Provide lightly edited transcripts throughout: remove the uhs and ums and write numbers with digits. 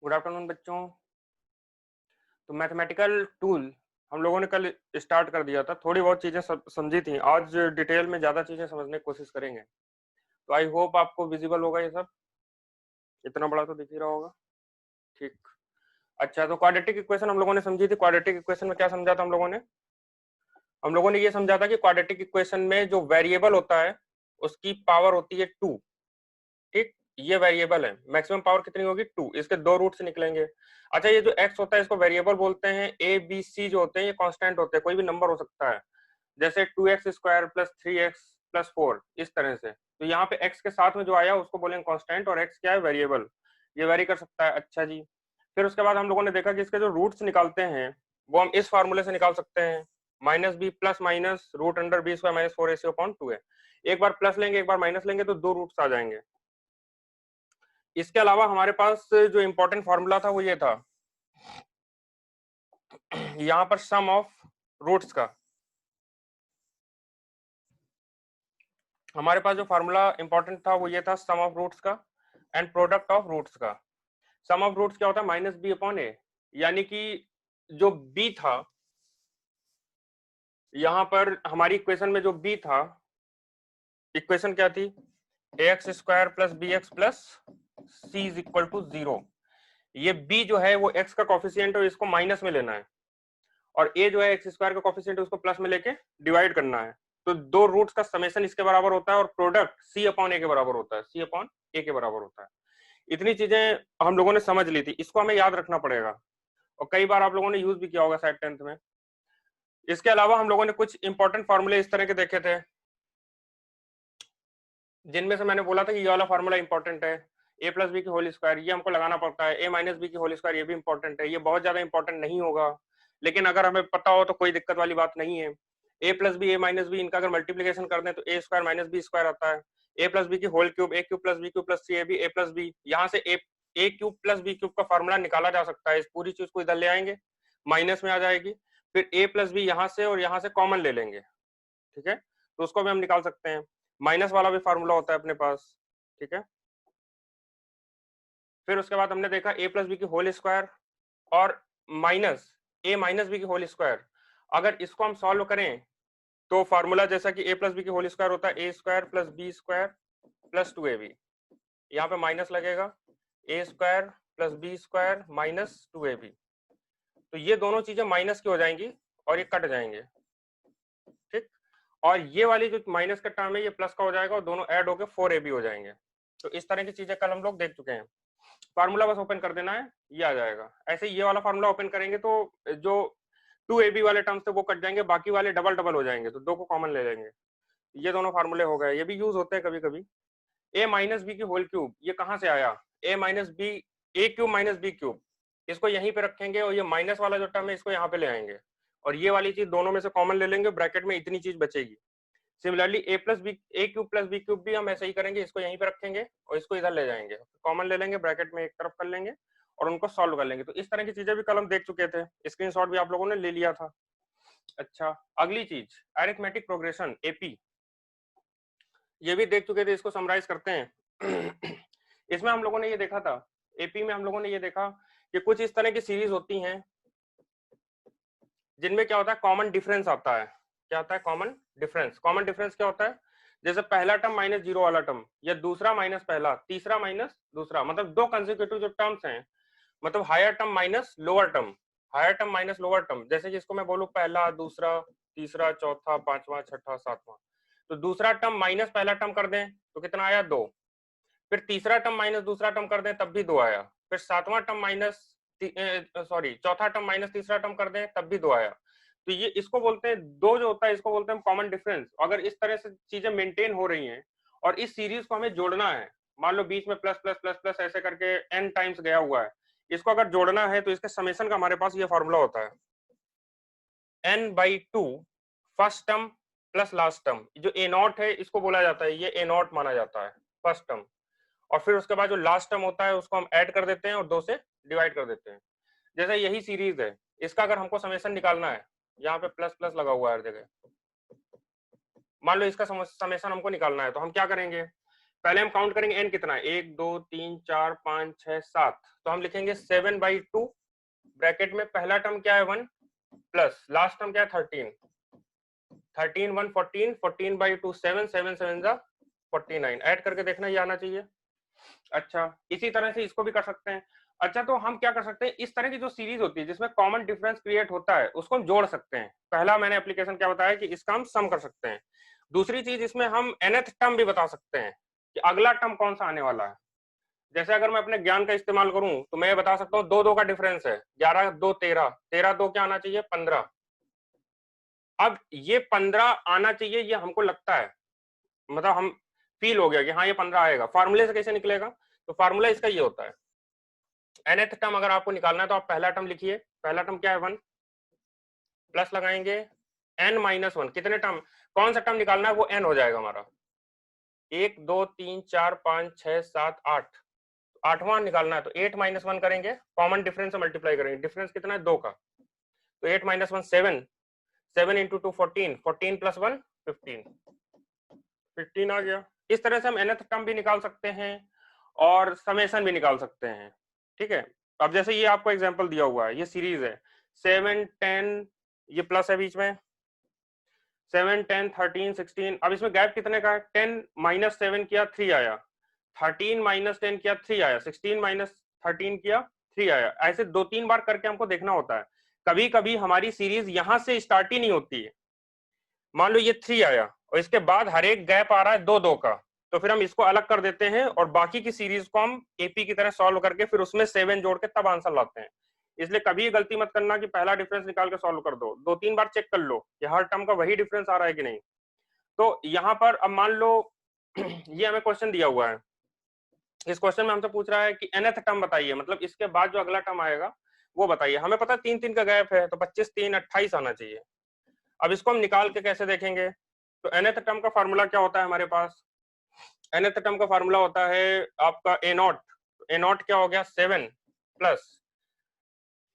Good afternoon बच्चों। तो mathematical tool हम लोगों ने कल स्टार्ट कर दिया था, थोड़ी बहुत चीजें समझी थी। आज डिटेल में ज्यादा चीजें समझने की कोशिश करेंगे। तो आई होप आपको विजिबल होगा ये सब, इतना बड़ा तो दिख ही रहा होगा। ठीक, अच्छा। तो क्वाड्रेटिक इक्वेशन हम लोगों ने समझी थी। क्वाड्रेटिक इक्वेशन में क्या समझा था हम लोगों ने ये समझा था कि क्वाड्रेटिक इक्वेशन में जो वेरिएबल होता है उसकी पावर होती है 2। ठीक, ये वेरिएबल है, मैक्सिमम पावर कितनी होगी 2, इसके दो रूट से निकलेंगे। अच्छा, ये जो x होता है इसको वेरिएबल बोलते हैं। a b c जो होते हैं ये कांस्टेंट होते हैं, कोई भी नंबर हो सकता है, जैसे 2x square plus 3x plus 4, इस तरह से। तो यहाँ पे x के साथ में जो आया उसको बोलेंगे कांस्टेंट, और x क्या है, वेरिएबल, ये वेरी कर सकता है। अच्छा जी, फिर उसके बाद हम लोगों ने देखा कि इसके जो रूट्स निकालते हैं वो हम इस फार्मूले से निकाल सकते हैं, minus b plus minus root under b square minus 4ac upon 2 है। एक बार प्लस लेंगे एक बार माइनस लेंगे तो दो रूट्स आ जाएंगे। इसके अलावा हमारे पास जो इंपॉर्टेंट फॉर्मूला था वो ये था, यहाँ पर सम ऑफ रूट्स का, हमारे पास जो फार्मूला इंपॉर्टेंट था वो ये था, सम ऑफ रूट्स का एंड प्रोडक्ट ऑफ रूट्स का। सम ऑफ रूट्स क्या होता है, माइनस बी अपॉन ए, यानी कि जो बी था, यहाँ पर हमारी इक्वेशन में जो बी था, इक्वेशन क्या थी, ax square plus b x plus c is equal to 0। ये b जो है वो x का कॉफिशिएंट है, इसको माइनस में लेना है, और a जो है एक्स स्क्वायर का कॉफिशिएंट है उसको प्लस में लेके डिवाइड करना है। तो दो रूट्स का समेशन इसके बराबर होता है, और प्रोडक्ट c अपॉन ए के बराबर होता है, c अपॉन ए के बराबर होता है। इतनी चीजें हम लोगों ने समझ ली थी, इसको हमें याद रखना पड़ेगा, और कई बार आप लोगों ने यूज भी किया होगा शायद 10th में। इसके अलावा हम लोगों ने कुछ इंपॉर्टेंट फॉर्मूले इस तरह के देखे थे, जिनमें से मैंने बोला था कि ये वाला फॉर्मूला इंपॉर्टेंट है, ए प्लस बी की होल स्क्वायर, ये हमको लगाना पड़ता है, ए माइनस बी की होल स्क्वायर, ये भी इंपॉर्टेंट है। ये बहुत ज्यादा इंपॉर्टेंट नहीं होगा, लेकिन अगर हमें पता हो तो कोई दिक्कत वाली बात नहीं है। A plus b a minus b, इनका अगर मल्टीप्लीकेशन कर दें तो a square minus b square आता है। ए प्लस बी की whole cube, a cube plus b cube plus c a b, a plus b, यहाँ से a cube plus b cube का फॉर्मूला निकाला जा सकता है। इस पूरी चीज को इधर ले आएंगे, माइनस में आ जाएगी, फिर ए प्लस बी यहाँ से और यहाँ से कॉमन ले लेंगे, ठीक है, तो उसको भी हम निकाल सकते हैं। माइनस वाला भी फार्मूला होता है अपने पास, ठीक है। फिर उसके बाद हमने देखा ए प्लस बी की होल स्क्वायर और माइनस ए माइनस बी की होल स्क्वायर, अगर इसको हम सॉल्व करें तो फार्मूला जैसा कि ए प्लस बी की होल स्क्वायर होता है A square plus B square plus 2ab, यहाँ पे माइनस लगेगा, A square plus B square minus 2ab, तो ये दोनों चीजें माइनस की हो जाएंगी और ये कट जाएंगे, ठीक। और ये वाली जो माइनस का टर्म है ये प्लस का हो जाएगा, और दोनों ऐड होकर 4ab हो जाएंगे। तो इस तरह की चीजें कल हम लोग देख चुके हैं। फार्मूला बस ओपन कर देना है, ये आ जाएगा। ऐसे ये वाला फार्मूला ओपन करेंगे तो जो 2ab वाले टर्म्स थे वो कट जाएंगे, बाकी वाले डबल डबल हो जाएंगे, तो दो को कॉमन ले लेंगे। ये दोनों फार्मूले हो गए, ये भी यूज होते हैं कभी कभी। ए माइनस बी की होल क्यूब, ये कहां से आया, ए माइनस बी, ए क्यूब माइनस बी क्यूब, इसको यहीं पे रखेंगे, और ये माइनस वाला जो टर्म है इसको यहाँ पे ले आएंगे, और ये वाली चीज दोनों में से कॉमन ले लेंगे, ब्रैकेट में इतनी चीज बचेगी। सिमिलरली ए प्लस बी, ए क्यूब प्लस बी क्यूब भी हम ऐसे ही करेंगे, इसको यहीं पे रखेंगे और इसको इधर ले जाएंगे, कॉमन ले लेंगे, ब्रैकेट में एक तरफ कर लेंगे और उनको सॉल्व कर लेंगे। तो इस तरह की चीजें भी कल हम देख चुके थे, स्क्रीनशॉट भी आप लोगों ने ले लिया था। अच्छा, अगली चीज अरिथमेटिक प्रोग्रेशन, एपी, ये भी देख चुके थे, इसको समराइज करते हैं। इसमें हम लोगों ने ये देखा था, एपी में हम लोगों ने ये देखा कि कुछ इस तरह की सीरीज होती हैं जिनमें क्या होता है, कॉमन डिफरेंस आता है। क्या आता है, कॉमन डिफरेंस। कॉमन डिफरेंस क्या होता है, जैसे पहला टर्म माइनस जीरो वाला टर्म, या दूसरा माइनस पहला, तीसरा माइनस दूसरा, मतलब दो कंसेक्यूटिव जो टर्म्स हैं, मतलब higher term minus lower term, higher term minus lower term, जैसे जिसको मैं बोलूं पहला दूसरा तीसरा चौथा पांचवा छठा सातवां, तो दूसरा टर्म माइनस पहला टर्म कर दें तो कितना आया, दो, फिर तीसरा टर्म माइनस दूसरा टर्म कर दें तब भी दो आया, फिर सातवां टर्म माइनस चौथा टर्म माइनस तीसरा टर्म कर दें तब भी दो आया। तो ये इसको बोलते हैं, दो जो होता है इसको बोलते हैं कॉमन डिफरेंस। अगर इस तरह से चीजें मेंटेन हो रही हैं और इस सीरीज को हमें जोड़ना है, मान लो बीच में प्लस प्लस प्लस प्लस ऐसे करके n टाइम्स गया हुआ है, इसको अगर जोड़ना है तो इसके समेशन का हमारे पास ये फॉर्मूला होता है, n/2 first term plus last term, जो ए नॉट है इसको बोला जाता है, ये ए नॉट माना जाता है फर्स्ट टर्म, और फिर उसके बाद जो लास्ट टर्म होता है उसको हम ऐड कर देते हैं और दो से डिवाइड कर देते हैं। जैसे यही सीरीज है, इसका अगर हमको समेशन निकालना है, यहाँ पे प्लस प्लस लगा हुआ है हर जगह, मान लो इसका समेशन हमको निकालना है, तो हम क्या करेंगे, पहले हम काउंट करेंगे n कितना है, 1 2 3 4 5 6 7, तो हम लिखेंगे 7/2 ब्रैकेट में पहला टर्म क्या है 1 प्लस लास्ट टर्म क्या है 13, 13 1 14, 14/2 7, 7 7 जा 49, ऐड करके देखना ये आना चाहिए। अच्छा, इसी तरह से इसको भी कर सकते हैं। अच्छा, तो हम क्या कर सकते हैं, इस तरह की जो सीरीज होती है जिसमें कॉमन डिफरेंस क्रिएट होता है उसको हम जोड़ सकते हैं। पहला मैंने एप्लीकेशन क्या बताया कि इसका हम सम कर सकते हैं। दूसरी चीज, इसमें हम nth टर्म भी बता सकते हैं कि अगला टर्म कौन सा आने वाला है। जैसे अगर मैं अपने ज्ञान का इस्तेमाल करूं तो मैं बता सकता हूँ 2 2 का डिफरेंस है, 11 2 13, 13 2 क्या आना चाहिए 15। अब ये 15 आना चाहिए, ये हमको लगता है, मतलब हम फील हो गया कि हाँ ये 15 आएगा। फार्मूले से कैसे निकलेगा, तो फार्मूला इसका ये होता है, nth टर्म अगर आपको निकालना है तो आप पहला टर्म लिखिए, पहला टर्म क्या है 1, प्लस लगाएंगे n-1, कितने टर्म, कौन सा टर्म निकालना है वो n हो जाएगा हमारा, 1 2 3 4 5 6 7 8, आठवां निकालना है तो 8-1 करेंगे, कॉमन डिफरेंस से मल्टीप्लाई करेंगे, डिफरेंस कितना है 2 का, तो 8-1 7, 7 इंटू 2 14, 14 प्लस 1 15, 15 आ गया। इस तरह से हम nth टर्म भी निकाल सकते हैं और समेशन भी निकाल सकते हैं। ठीक है, अब जैसे ये आपको एग्जांपल दिया हुआ है, ये सीरीज है 7 10, ये प्लस है बीच में, 7 10 13 16, अब इसमें गैप कितने का है, 10 माइनस 7 किया 3 आया, 13 माइनस 10 किया 3 आया, 16 माइनस 13 किया 3 आया। ऐसे 2-3 बार करके हमको देखना होता है। कभी कभी हमारी सीरीज यहां से स्टार्ट ही नहीं होती है, मान लो ये 3 आया और इसके बाद हर एक गैप आ रहा है 2 2 का, तो फिर हम इसको अलग कर देते हैं और बाकी की सीरीज को हम एपी की तरह सॉल्व करके फिर उसमें 7 जोड़ के तब आंसर लाते हैं। इसलिए कभी ये गलती मत करना कि पहला डिफरेंस निकाल के सॉल्व कर दो, 2-3 बार चेक कर लो कि हर टर्म का वही डिफरेंस आ रहा है कि नहीं। तो यहाँ पर अब मान लो ये हमें क्वेश्चन दिया हुआ है, इस क्वेश्चन में हमसे पूछ रहा है कि nth टर्म बताइए, मतलब इसके बाद जो अगला टर्म आएगा वो बताइए। हमें पता है 3 3 का गैप है, तो 25 3 28 आना चाहिए। अब इसको हम निकाल के कैसे देखेंगे, तो nth टर्म का फार्मूला क्या होता है हमारे पास, nth टर्म का फार्मूला होता है आपका a0, a0 क्या हो गया 7 प्लस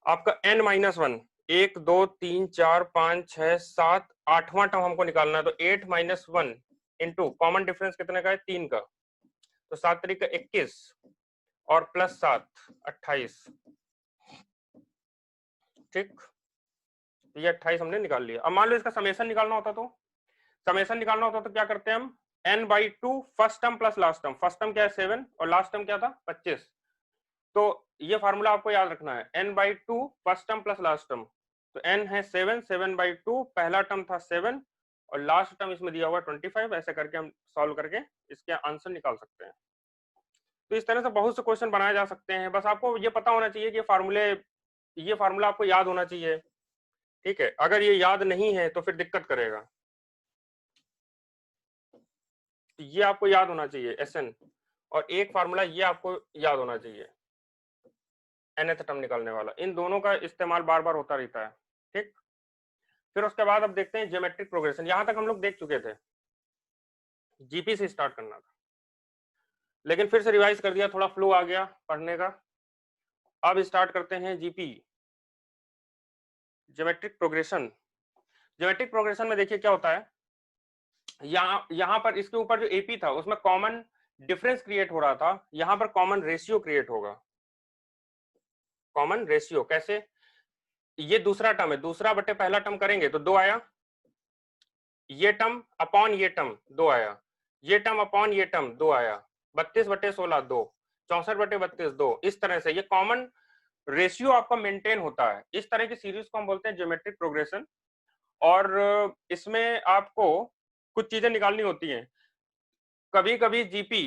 आपका n-1, 1 2 3 4 5 6 7, आठवां टर्म हमको निकालना है, तो 8-1 इंटू कॉमन डिफरेंस कितने का है 3 का, तो 7 3 का 21 और प्लस 7 28। ठीक, ये 28 हमने निकाल लिया। अब मान लो इसका समेशन निकालना होता, तो समेशन निकालना होता तो क्या करते हैं हम, n/2 first term plus last term, first term क्या है 7 और लास्ट टर्म क्या था 25, तो ये फार्मूला आपको याद रखना है, n/2 first term plus last term, तो n है 7, 7/2 पहला टर्म था 7 और लास्ट टर्म इसमें दिया हुआ 25, ऐसे करके हम सॉल्व करके इसके आंसर निकाल सकते हैं। तो इस तरह से बहुत से क्वेश्चन बनाए जा सकते हैं, बस आपको ये पता होना चाहिए कि ये फार्मूला आपको याद होना चाहिए। ठीक है, अगर ये याद नहीं है तो फिर दिक्कत करेगा, ये आपको याद होना चाहिए SN, और एक फार्मूला ये आपको याद होना चाहिए nth टर्म निकालने वाला, इन दोनों का इस्तेमाल बार बार होता रहता है। ठीक, फिर उसके बाद अब देखते हैं ज्योमेट्रिक प्रोग्रेशन। यहां तक हम लोग देख चुके थे, जीपी से स्टार्ट करना था, लेकिन फिर से रिवाइज कर दिया, थोड़ा फ्लो आ गया पढ़ने का। अब स्टार्ट करते हैं GP, geometric progression. Geometric progression में देखिए क्या होता है, यहाँ पर इसके ऊपर जो एपी था उसमें कॉमन डिफरेंस क्रिएट हो रहा था, यहाँ पर कॉमन रेशियो क्रिएट होगा। कॉमन रेशियो कैसे, ये दूसरा टर्म है, दूसरा बटे पहला टर्म करेंगे तो 2 आया, ये टर्म अपॉन ये टर्म 2 आया, ये टर्म अपॉन ये टर्म 2 आया, 32/16 2, 64/32 2, इस तरह से ये कॉमन रेशियो आपका मेंटेन होता है। इस तरह की सीरीज को हम बोलते हैं ज्योमेट्रिक प्रोग्रेशन। और इसमें आपको कुछ चीजें निकालनी होती हैं, कभी कभी जीपी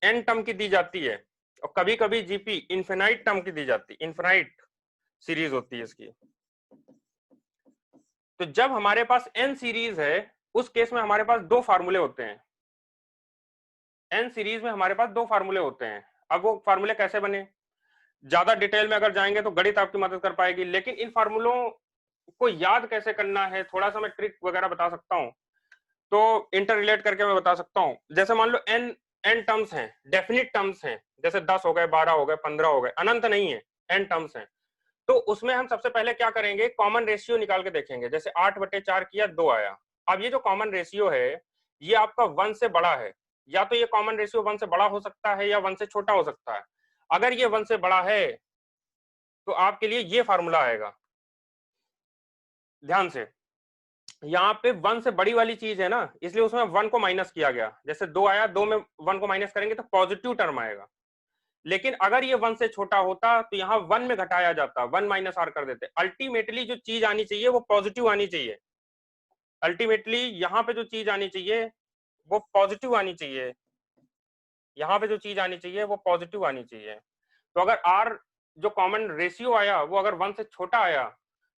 n टर्म की दी जाती है और कभी कभी जीपी इनफिनाइट टर्म की दी जाती है, इनफिनाइट सीरीज होती है इसकी। तो जब हमारे पास n सीरीज है उस केस में हमारे पास 2 फार्मूले होते हैं, n सीरीज में हमारे पास 2 फार्मूले होते हैं। अब वो फार्मूले कैसे बने, ज्यादा डिटेल में अगर जाएंगे तो गणित आपकी मदद कर पाएगी, लेकिन इन फार्मूलों को याद कैसे करना है थोड़ा सा मैं ट्रिक वगैरह बता सकता हूं, तो इंटर रिलेट करके मैं बता सकता हूं। जैसे मान लो n टर्म्स हैं, डेफिनिट टर्म्स हैं, जैसे 10 हो गए, 12 हो गए, 15 हो गए, अनंत नहीं है, n टर्म्स हैं, तो उसमें हम सबसे पहले क्या करेंगे, कॉमन रेशियो निकाल के देखेंगे। जैसे 8/4 किया 2 आया, अब ये जो कॉमन रेशियो है ये आपका 1 से बड़ा है, या तो ये कॉमन रेशियो 1 से बड़ा हो सकता है या 1 से छोटा हो सकता है। अगर ये 1 से बड़ा है तो आपके लिए ये फार्मूला आएगा। ध्यान से, यहाँ पे 1 से बड़ी वाली चीज है ना, इसलिए उसमें 1 को माइनस किया गया। जैसे 2 आया, 2 में 1 को माइनस करेंगे तो पॉजिटिव टर्म आएगा। लेकिन अगर ये 1 से छोटा होता तो यहाँ 1 में घटाया जाता, 1 माइनस आर कर देते। अल्टीमेटली जो चीज आनी चाहिए वो पॉजिटिव आनी चाहिए। अल्टीमेटली यहाँ पे जो चीज आनी चाहिए वो पॉजिटिव आनी चाहिए। यहाँ पे जो चीज आनी चाहिए वो पॉजिटिव आनी चाहिए। तो अगर आर जो कॉमन रेशियो आया वो अगर 1 से छोटा आया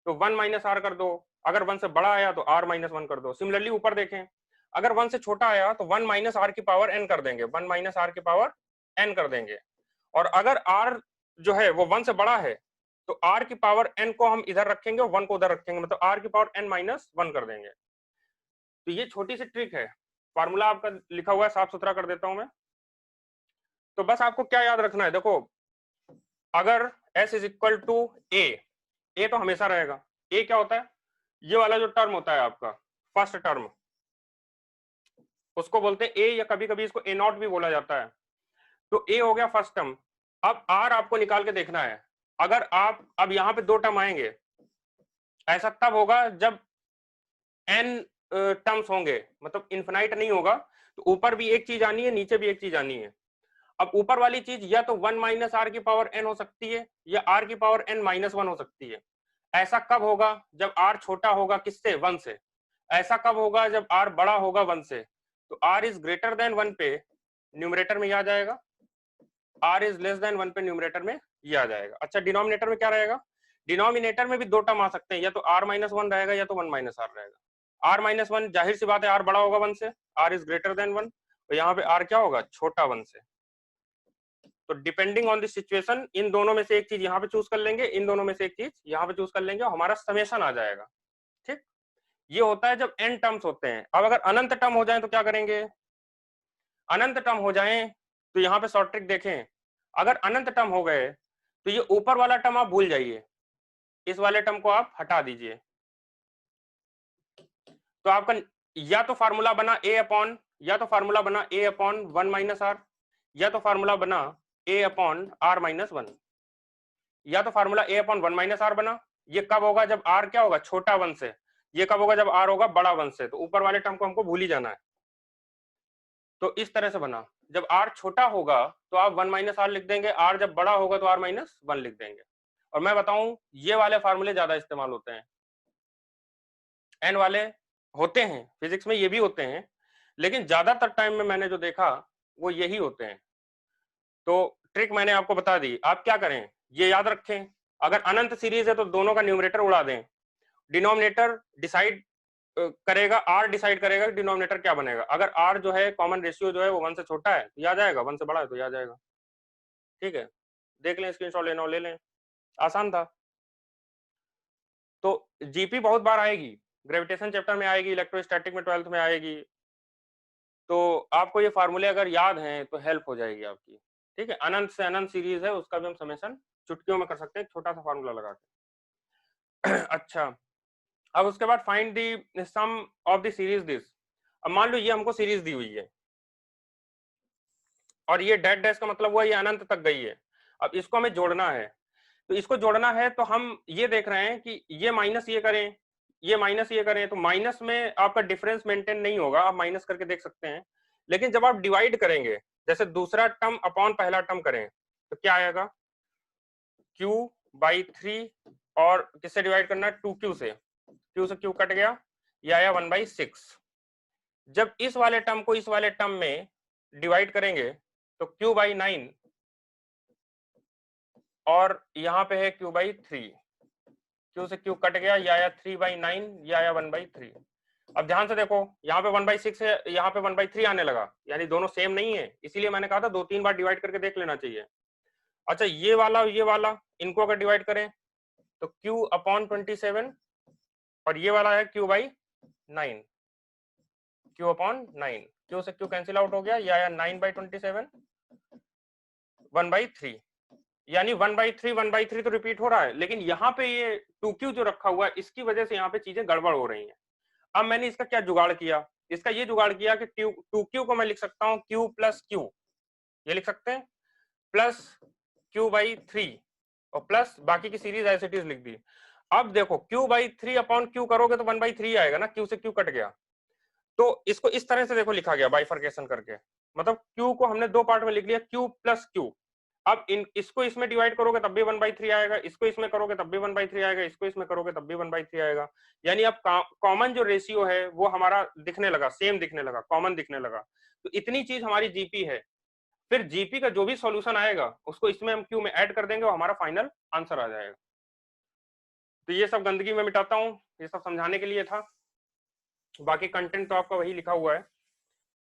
तो 1 माइनस आर कर दो, अगर 1 से बड़ा आया तो आर माइनस 1 कर दो। सिमिलरली ऊपर देखें, अगर 1 से छोटा आया तो 1 माइनस आर की पावर एन कर देंगे, 1 माइनस आर की पावर एन कर देंगे। और अगर आर जो है वो 1 से बड़ा है तो आर की पावर एन को हम इधर रखेंगे और 1 को उधर रखेंगे, मतलब आर की पावर एन माइनस 1 कर देंगे। तो ये छोटी सी ट्रिक है। फार्मूला आपका लिखा हुआ है, साफ सुथरा कर देता हूं मैं। तो बस आपको क्या याद रखना है, देखो अगर S इज इक्वल टू ए तो हमेशा रहेगा। ए क्या होता है, ये वाला जो टर्म होता है आपका फर्स्ट टर्म, उसको बोलते हैं ए, या कभी कभी इसको ए नॉट भी बोला जाता है। तो ए हो गया फर्स्ट टर्म। अब आर आपको निकाल के देखना है। अगर आप अब यहाँ पे 2 टर्म आएंगे, ऐसा तब होगा जब n टर्म्स होंगे, मतलब इन्फिनाइट नहीं होगा। तो ऊपर भी एक चीज आनी है, नीचे भी एक चीज आनी है। अब ऊपर वाली चीज या तो 1 माइनस आर की पावर n हो सकती है या आर की पावर n माइनस 1 हो सकती है। ऐसा कब होगा, जब r छोटा होगा किससे, 1 से। ऐसा कब होगा, जब r बड़ा होगा 1 से। तो r इज ग्रेटर देन 1 पे न्यूमरेटर में ये आ जाएगा, r इज लेस देन 1 पे न्यूमरेटर में ये आ जाएगा। अच्छा, डिनोमिनेटर में क्या रहेगा, डिनोमिनेटर में भी 2 टर्म आ सकते हैं, या तो r माइनस 1 रहेगा या तो 1 माइनस आर रहेगा। r माइनस 1 जाहिर सी बात है r बड़ा होगा 1 से, r इज ग्रेटर देन 1, तो यहाँ पे r क्या होगा, छोटा 1 से। तो depending on the situation in दोनों में से एक चीज यहाँ पे चूज कर लेंगे, इन दोनों में से एक चीज यहाँ पे चूज कर लेंगे और हमारा समेशन आ जाएगा। ठीक, ये होता है जब n टर्म्स होते हैं। अब अगर अनंत टर्म हो जाए तो क्या करेंगे, अनंत टर्म हो जाए तो यहाँ पे शॉर्ट ट्रिक देखें। अगर अनंत टर्म हो गए तो ये ऊपर वाला टर्म आप भूल जाइए, इस वाले टर्म को आप हटा दीजिए। तो आपका या तो फार्मूला बना a अपॉन, या तो फार्मूला बना a अपॉन 1 माइनस आर, या तो फार्मूला बना a अपॉन आर माइनस 1, या तो formula a upon 1 minus r बना। ये कब होगा, जब r क्या होगा, छोटा 1 से। ये कब होगा, जब r होगा बड़ा 1 से। तो ऊपर वाले टर्म को हमको भूल ही जाना है। तो इस तरह से बना, जब r छोटा होगा तो आप 1 माइनस आर लिख देंगे, r जब बड़ा होगा तो r माइनस 1 लिख देंगे। और मैं बताऊं, ये वाले फार्मूले ज्यादा इस्तेमाल होते हैं, n वाले होते हैं फिजिक्स में, ये भी होते हैं, लेकिन ज्यादातर टाइम में मैंने जो देखा वो यही होते हैं। तो ट्रिक मैंने आपको बता दी, आप क्या करें, ये याद रखें, अगर अनंत सीरीज है तो दोनों का न्यूमरेटर उड़ा दें। डिनोमिनेटर डिसाइड करेगा, आर डिसाइड करेगा कि डिनोमिनेटर क्या बनेगा। अगर आर जो है कॉमन रेशियो जो है वो 1 से छोटा है तो याद आएगा, 1 से बड़ा है तो याद आएगा। ठीक है, देख लें, स्क्रीनशॉट लेना हो ले लें, आसान था। तो जीपी बहुत बार आएगी, ग्रेविटेशन चैप्टर में आएगी, इलेक्ट्रोस्टैटिक में 12th में आएगी। तो आपको ये फार्मूले अगर याद हैं तो हेल्प हो जाएगी आपकी। ठीक है, अनंत से अनंत सीरीज है, उसका भी हम समेशन चुटकियों में कर सकते हैं, छोटा सा फार्मूला लगा के। अच्छा, अब उसके बाद find the sum of the series this. अब मान लो ये हमको सीरीज दी हुई है और ये डैश डैश का मतलब हुआ ये अनंत तक गई है। अब इसको हमें जोड़ना है, तो इसको जोड़ना है तो हम ये देख रहे हैं कि ये माइनस ये करें, ये माइनस ये करें, तो माइनस में आपका डिफरेंस मेंटेन नहीं होगा, आप माइनस करके देख सकते हैं। लेकिन जब आप डिवाइड करेंगे, जैसे दूसरा टर्म अपॉन पहला टर्म करें, तो क्या आएगा, q/3, और किससे डिवाइड करना है, 2q से। q से q कट गया, ये आया 1/6। जब इस वाले टर्म को इस वाले टर्म में डिवाइड करेंगे तो q/9, और यहाँ पे है q/3, q से q कट गया, ये आया 3/9, ये आया 1/3। अब ध्यान से देखो, यहाँ पे 1/6 है, यहाँ पे 1/3 आने लगा, यानी दोनों सेम नहीं है, इसीलिए मैंने कहा था 2-3 बार डिवाइड करके देख लेना चाहिए। अच्छा, ये वाला इनको अगर डिवाइड करें तो q/27, और ये वाला है q/9, q/9, q से q कैंसिल आउट हो गया, ये आया 9/27, 1/3, यानी 1/3 तो रिपीट हो रहा है, लेकिन यहाँ पे ये 2q जो रखा हुआ है इसकी वजह से यहाँ पे चीजें गड़बड़ हो रही हैं। अब मैंने इसका क्या जुगाड़ किया, इसका ये जुगाड़ किया कि 2q को मैं लिख सकता हूं q प्लस q, ये लिख सकते हैं, प्लस q/3 और प्लस बाकी की सीरीज ऐसे इट इज लिख दी। अब देखो q/3 अपॉन q करोगे तो 1/3 आएगा ना, q से q कट गया। तो इसको इस तरह से देखो लिखा गया बाइफर्केशन करके, मतलब q को हमने दो पार्ट में लिख लिया, q प्लस q। अब इसको इसमें डिवाइड करोगे तब भी 1/3 आएगा, इसको इसमें करोगे तब भी 1/3 आएगा, इसको इसमें करोगे तब भी 1/3 आएगा। यानी अब कॉमन जो रेशियो है वो हमारा दिखने लगा, सेम दिखने लगा, कॉमन दिखने लगा। तो इतनी चीज हमारी जीपी है। फिर जीपी का जो भी सॉल्यूशन आएगा उसको इसमें हम क्यू में ऐड कर देंगे और हमारा फाइनल आंसर आ जाएगा। तो ये सब गंदगी में मिटाता हूं, ये सब समझाने के लिए था, बाकी कंटेंट तो आपका वही लिखा हुआ है।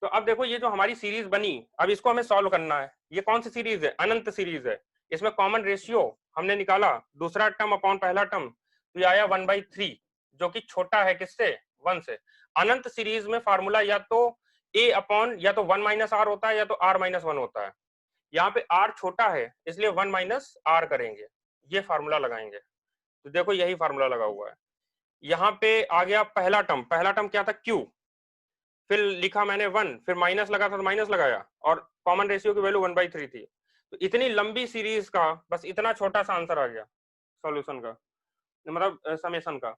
तो अब देखो ये जो हमारी सीरीज बनी, अब इसको हमें सॉल्व करना है। ये कौन सी सीरीज है? अनंत सीरीज है। इसमें कॉमन रेशियो हमने निकाला, दूसरा टर्म अपॉन पहला टर्म, तो ये आया 1/3, जो कि छोटा है किससे? 1 से। अनंत सीरीज में फार्मूला या तो a अपॉन या तो 1 माइनस आर होता है या तो r माइनस 1 होता है। यहाँ पे r छोटा है इसलिए 1 माइनस आर करेंगे, ये फार्मूला लगाएंगे। तो देखो यही फार्मूला लगा हुआ है। यहाँ पे आ गया पहला टर्म क्या था? q, फिर लिखा मैंने 1, फिर माइनस लगा था तो माइनस लगाया, और कॉमन रेशियो की वैल्यू 1/3 थी। तो इतनी लंबी सीरीज का बस इतना छोटा सा आंसर आ गया सॉल्यूशन का, मतलब समेशन का।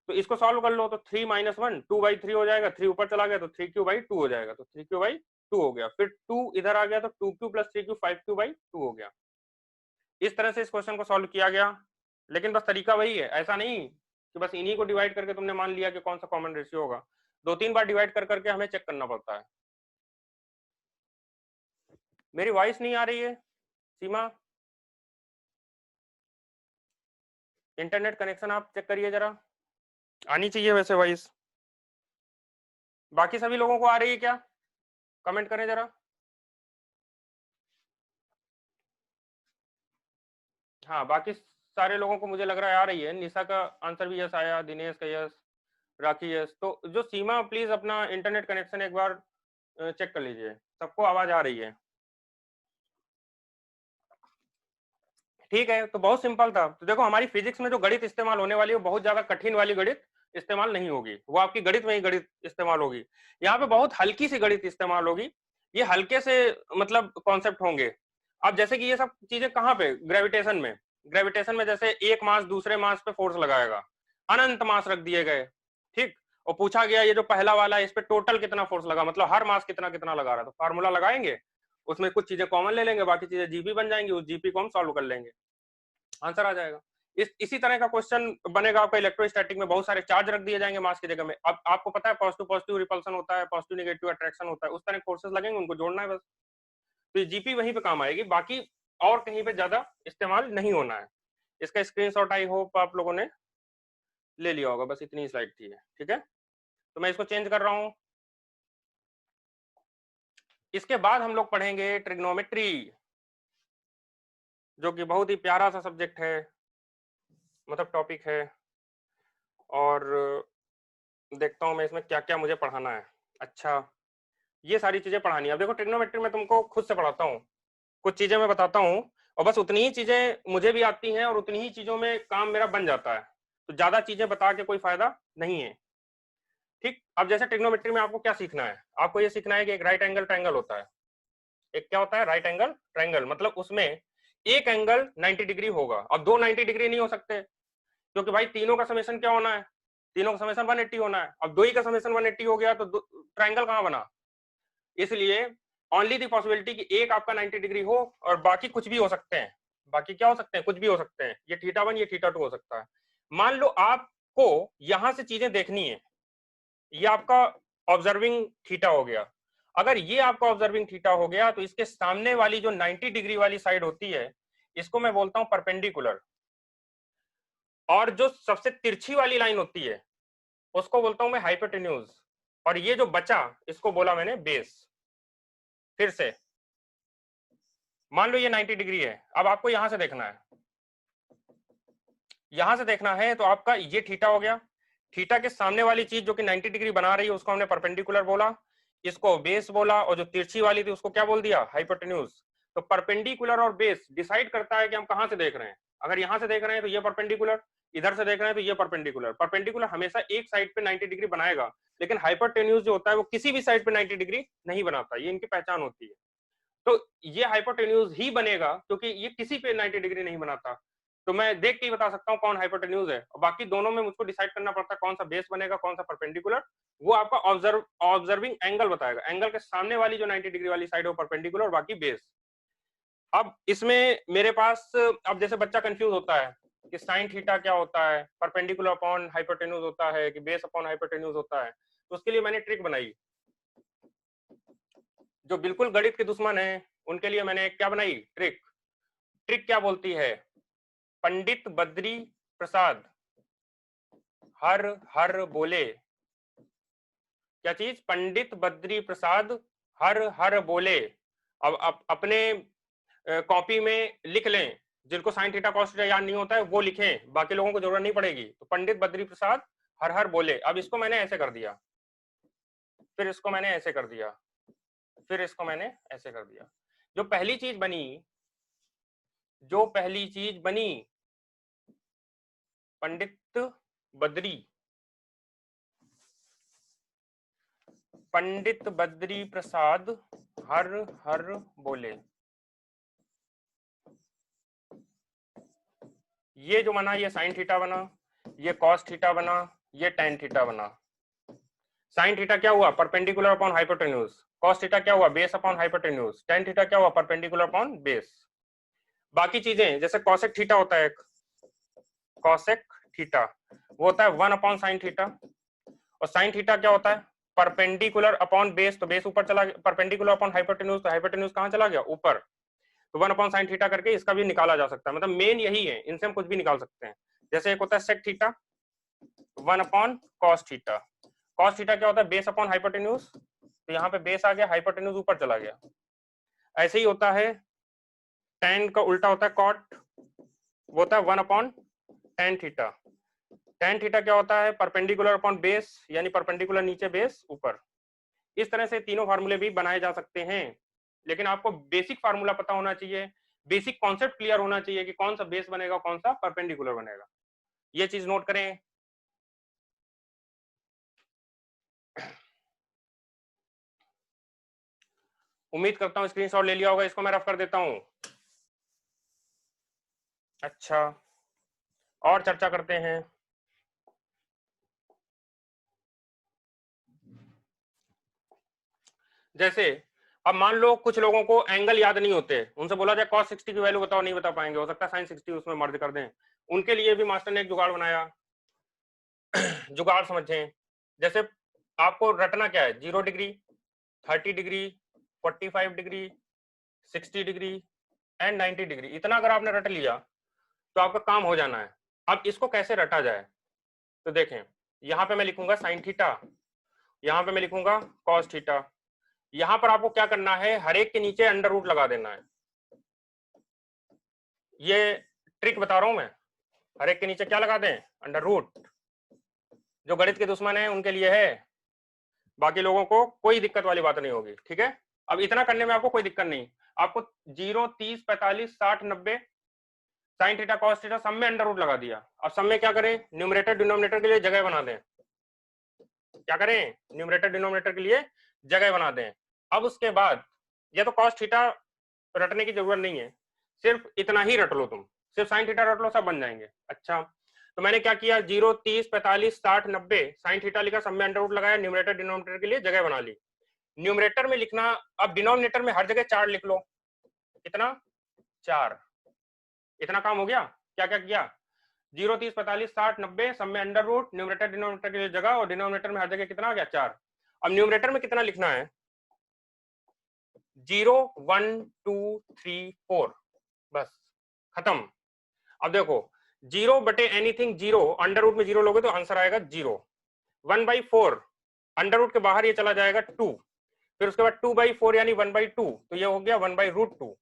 तो इसको सॉल्व कर लो तो 3 माइनस 1 2/3 हो जाएगा, 3 ऊपर चला गया तो 3q/2 हो जाएगा, तो 3q/2 हो गया। फिर 2 इधर आ गया तो 2q प्लस 3q 5q/2 हो गया। इस तरह से इस क्वेश्चन को सॉल्व किया गया। लेकिन बस तरीका वही है, ऐसा नहीं कि बस इन्हीं को डिवाइड करके तुमने मान लिया कि कौन सा कॉमन रेशियो होगा। 2-3 बार डिवाइड कर करके हमें चेक करना पड़ता है। मेरी वॉइस नहीं आ रही है सीमा? इंटरनेट कनेक्शन आप चेक करिए जरा, आनी चाहिए वैसे वॉइस। बाकी सभी लोगों को आ रही है क्या? कमेंट करें जरा। हाँ, बाकी सारे लोगों को मुझे लग रहा है आ रही है। निशा का आंसर भी यस आया, दिनेश का यस, राखी यस। तो जो सीमा, प्लीज अपना इंटरनेट कनेक्शन एक बार चेक कर लीजिए, सबको आवाज आ रही है? ठीक है, तो बहुत सिंपल था। तो देखो हमारी फिजिक्स में जो गणित इस्तेमाल होने वाली है वो बहुत ज्यादा कठिन वाली गणित इस्तेमाल नहीं होगी, वो आपकी गणित में ही गणित इस्तेमाल होगी। यहाँ पे बहुत हल्की सी गणित इस्तेमाल होगी, ये हल्के से मतलब कॉन्सेप्ट होंगे। अब जैसे कि ये सब चीजें कहाँ पे? ग्रेविटेशन में। ग्रेविटेशन में जैसे एक मास दूसरे मास पे फोर्स लगाएगा, अनंत मास रख दिए गए, ठीक, और पूछा गया ये जो पहला वाला है इस पे टोटल कितना फोर्स लगा, मतलब हर मास कितना कितना लगा रहा है। तो फार्मूला लगाएंगे, उसमें कुछ चीजें कॉमन ले लेंगे, बाकी चीजें जीपी बन जाएंगी, उस जीपी को हम सॉल्व कर लेंगे, आंसर आ जाएगा। इसी तरह का क्वेश्चन बनेगा आपका इलेक्ट्रोस्टैटिक में, बहुत सारे चार्ज रख दिए जाएंगे मास की जगह में। अब आपको पता है पॉजिटिव पॉजिटिव रिपल्सन होता है, पॉजिटिव नेगेटिव अट्रैक्शन होता है, उस तरह फोर्सेस लगेंगे, उनको जोड़ना है बस। तो ये जीपी वहीं पे काम आएगी, बाकी और कहीं पे ज्यादा इस्तेमाल नहीं होना है। इसका स्क्रीनशॉट आई होप आप लोगों ने ले लिया होगा, बस इतनी स्लाइड थी, ठीक है। तो मैं इसको चेंज कर रहा हूं। इसके बाद हम लोग पढ़ेंगे ट्रिग्नोमेट्री, जो कि बहुत ही प्यारा सा सब्जेक्ट है, मतलब टॉपिक है। और देखता हूं मैं इसमें क्या क्या मुझे पढ़ाना है। अच्छा, ये सारी चीजें पढ़ानी है। अब देखो ट्रिग्नोमेट्री में तुमको खुद से पढ़ाता हूँ, कुछ चीजें मैं बताता हूँ, और बस उतनी ही चीजें मुझे भी आती हैं और उतनी ही चीजों में काम मेरा बन जाता है। तो ज्यादा चीजें बता के कोई फायदा नहीं है, ठीक। अब जैसे ट्रिग्नोमेट्री में आपको क्या सीखना है? आपको ये सीखना है कि एक राइट एंगल ट्रायंगल होता है। एक क्या होता है? राइट एंगल ट्रायंगल, मतलब उसमें एक एंगल 90 डिग्री होगा। अब दो 90 डिग्री नहीं हो सकते, क्योंकि भाई तीनों का समेशन क्या होना है? तीनों का समेशन 180 होना है। अब दो ही का समेशन 180 हो गया तो ट्रायंगल कहां बना? इसलिए ओनली दी पॉसिबिलिटी कि एक आपका 90 डिग्री हो और बाकी कुछ भी हो सकते हैं। बाकी क्या हो सकते हैं? कुछ भी हो सकते हैं। ये θ1 ये θ2 हो सकता है। मान लो आपको यहां से चीजें देखनी है, ये आपका ऑब्जर्विंग थीटा हो गया। अगर ये आपका ऑब्जर्विंग थीटा हो गया तो इसके सामने वाली जो 90 डिग्री वाली साइड होती है इसको मैं बोलता हूं परपेंडिकुलर, और जो सबसे तिरछी वाली लाइन होती है उसको बोलता हूं मैं हाइपोटेन्यूज, और ये जो बचा इसको बोला मैंने बेस। फिर से मान लो ये 90 डिग्री है, अब आपको यहां से देखना है, यहां से देखना है तो आपका ये थीटा हो गया। थीटा के सामने वाली चीज जो कि 90 डिग्री बना रही है उसको हमने परपेंडिकुलर बोला, इसको बेस बोला, और जो तिरछी वाली थी उसको क्या बोल दिया? हाइपोटेन्यूज। तो परपेंडिकुलर और बेस डिसाइड करता है कि हम कहां से देख रहे हैं। अगर यहां से देख रहे हैं तो ये परपेंडिकुलर, इधर से देख रहे हैं तो ये परपेंडिकुलर, परपेंडिकुलर हमेशा एक साइड पे 90 डिग्री बनाएगा, लेकिन हाइपोटेन्यूज जो होता है वो किसी भी साइड पे 90 डिग्री नहीं बनाता, ये इनकी पहचान होती है। तो ये हाइपोटेन्यूज ही बनेगा क्योंकि ये किसी पे 90 डिग्री नहीं बनाता। तो मैं देख के ही बता सकता हूँ कौन हाइपोटेन्यूज है, और बाकी दोनों में मुझको डिसाइड करना पड़ता है कौन सा बेस बनेगा कौन सा परपेंडिकुलर। वो आपका ऑब्जर्विंग एंगल बताएगा, एंगल के सामने वाली जो 90 डिग्री वाली साइड है वो परपेंडिकुलर और बाकी बेस। अब इसमें मेरे पास, अब जैसे बच्चा कंफ्यूज होता है कि साइन थीटा क्या होता है, परपेंडिकुलर अपॉन हाइपोटेन्यूज होता है कि बेस अपॉन हाइपोटेन्यूज होता है, तो उसके लिए मैंने ट्रिक बनाई। जो बिल्कुल गणित के दुश्मन है उनके लिए मैंने क्या बनाई, ट्रिक। ट्रिक क्या बोलती है, पंडित बद्री प्रसाद हर हर बोले, क्या चीज, पंडित बद्री प्रसाद हर हर बोले। अब अपने कॉपी में लिख लें, जिनको साइन थीटा कॉस थीटा याद नहीं होता है वो लिखें, बाकी लोगों को जरूरत नहीं पड़ेगी। तो पंडित बद्री प्रसाद हर हर बोले। अब इसको मैंने ऐसे कर दिया, फिर इसको मैंने ऐसे कर दिया, फिर इसको मैंने ऐसे कर दिया। जो पहली चीज बनी, जो पहली चीज बनी, पंडित बद्री, पंडित बद्री प्रसाद हर हर बोले, ये जो बना ये साइन थीटा बना, ये कॉस थीटा बना, ये टेन थीटा बना। साइन थीटा क्या हुआ, perpendicular upon hypotenuse. Cos theta क्या हुआ, base upon hypotenuse. Tan theta क्या हुआ, परपेंडिकुलर अपॉन बेस। बाकी चीजें जैसे कॉसेक थीटा होता है, कॉसेक थीटा वो होता है 1 अपॉन साइन थीटा, और साइन थीटा क्या होता है, परपेंडिकुलर अपॉन बेस, तो बेस ऊपर चला गया, परपेंडिकुलर अपॉन हाइपोटेन्यूज, तो हाइपोटेन्यूज कहां चला गया, ऊपर। तो 1 अपॉन साइन थीटा करके इसका भी निकाला जा सकता है, मतलब मेन यही है, इनसे हम कुछ भी निकाल सकते हैं। जैसे एक होता है sec theta 1 upon cos theta, cos theta क्या होता है, बेस अपॉन हाइपोटेन्यूज, तो यहाँ पे बेस आ गया, हाइपोटेन्यूज ऊपर चला गया। ऐसे ही होता है टेन का उल्टा होता है कॉट, वो होता है 1 upon tan theta. Tan theta क्या होता है, परपेंडिकुलर अपॉन बेस, यानी परपेंडिकुलर नीचे बेस ऊपर। इस तरह से तीनों फार्मूले भी बनाए जा सकते हैं, लेकिन आपको बेसिक फार्मूला पता होना चाहिए, बेसिक कॉन्सेप्ट क्लियर होना चाहिए कि कौन सा बेस बनेगा कौन सा परपेंडिकुलर बनेगा। ये चीज नोट करें। उम्मीद करता हूं स्क्रीनशॉट ले लिया होगा, इसको मैं रफ कर देता हूं। अच्छा, और चर्चा करते हैं। जैसे अब मान लो कुछ लोगों को एंगल याद नहीं होते, उनसे बोला जाए cos 60 की वैल्यू बताओ, नहीं बता पाएंगे, हो सकता है sin 60 उसमें मर्ज कर दें। उनके लिए भी मास्टर ने एक जुगाड़ बनाया। जुगाड़ समझें, जैसे आपको रटना क्या है, 0 degree, 30 degree, 45 degree, 60 degree and 90 degree, इतना अगर आपने रट लिया तो आपका काम हो जाना है। अब इसको कैसे रटा जाए, तो देखें, यहां पे मैं लिखूंगा साइन थीटा, यहां पे मैं लिखूंगा कॉस थीटा। यहां पर आपको क्या करना है, हर एक के नीचे अंडर रूट लगा देना है। ये ट्रिक बता रहा हूं मैं, हर एक के नीचे क्या लगा दें, अंडर रूट। जो गणित के दुश्मन है उनके लिए है, बाकी लोगों को कोई दिक्कत वाली बात नहीं होगी, ठीक है। अब इतना करने में आपको कोई दिक्कत नहीं, आपको 0, 30, 45, 60, 90 साइन थीटा कॉस थीटा सब में अंडर रूट लगा दिया। अब सब में क्या करें, न्यूमरेटर डिनोमिनेटर के लिए जगह बना दें। क्या करें, न्यूमरेटर डिनोमिनेटर के लिए जगह बना दें। अब उसके बाद ये तो कॉस थीटा रटने की जरूरत नहीं है, सिर्फ इतना ही रट लो, तुम सिर्फ साइन थीटा रट लो, सब बन जाएंगे। अच्छा, तो मैंने क्या किया, 0, 30, 45, 60, 90 साइन थीटा लिखा, सब में अंडर रूट लगाया, न्यूमरेटर डिनोमिनेटर के लिए जगह बना ली। न्यूमरेटर में लिखना, अब डिनोमिनेटर में हर जगह 4 लिख लो, कितना, 4। इतना काम हो गया। क्या क्या किया, 0, 30, 45, 60, 90 सब में अंडर रूट, न्यूमरेटर डिनोमिनेटर के लिए जगह, और डिनोमिनेटर में हर जगह कितना आ गया, 4। अब न्यूमरेटर में कितना लिखना है, 0, 1, 2, 3, 4, बस खत्म। अब देखो 0 बटे एनीथिंग 0, अंडर रूट में 0 लोगे तो आंसर आएगा 0। 1/4 अंडर रूट के बाहर ये चला जाएगा 2, फिर उसके बाद 2/4 यानी 1/2, तो ये हो गया 1/√2।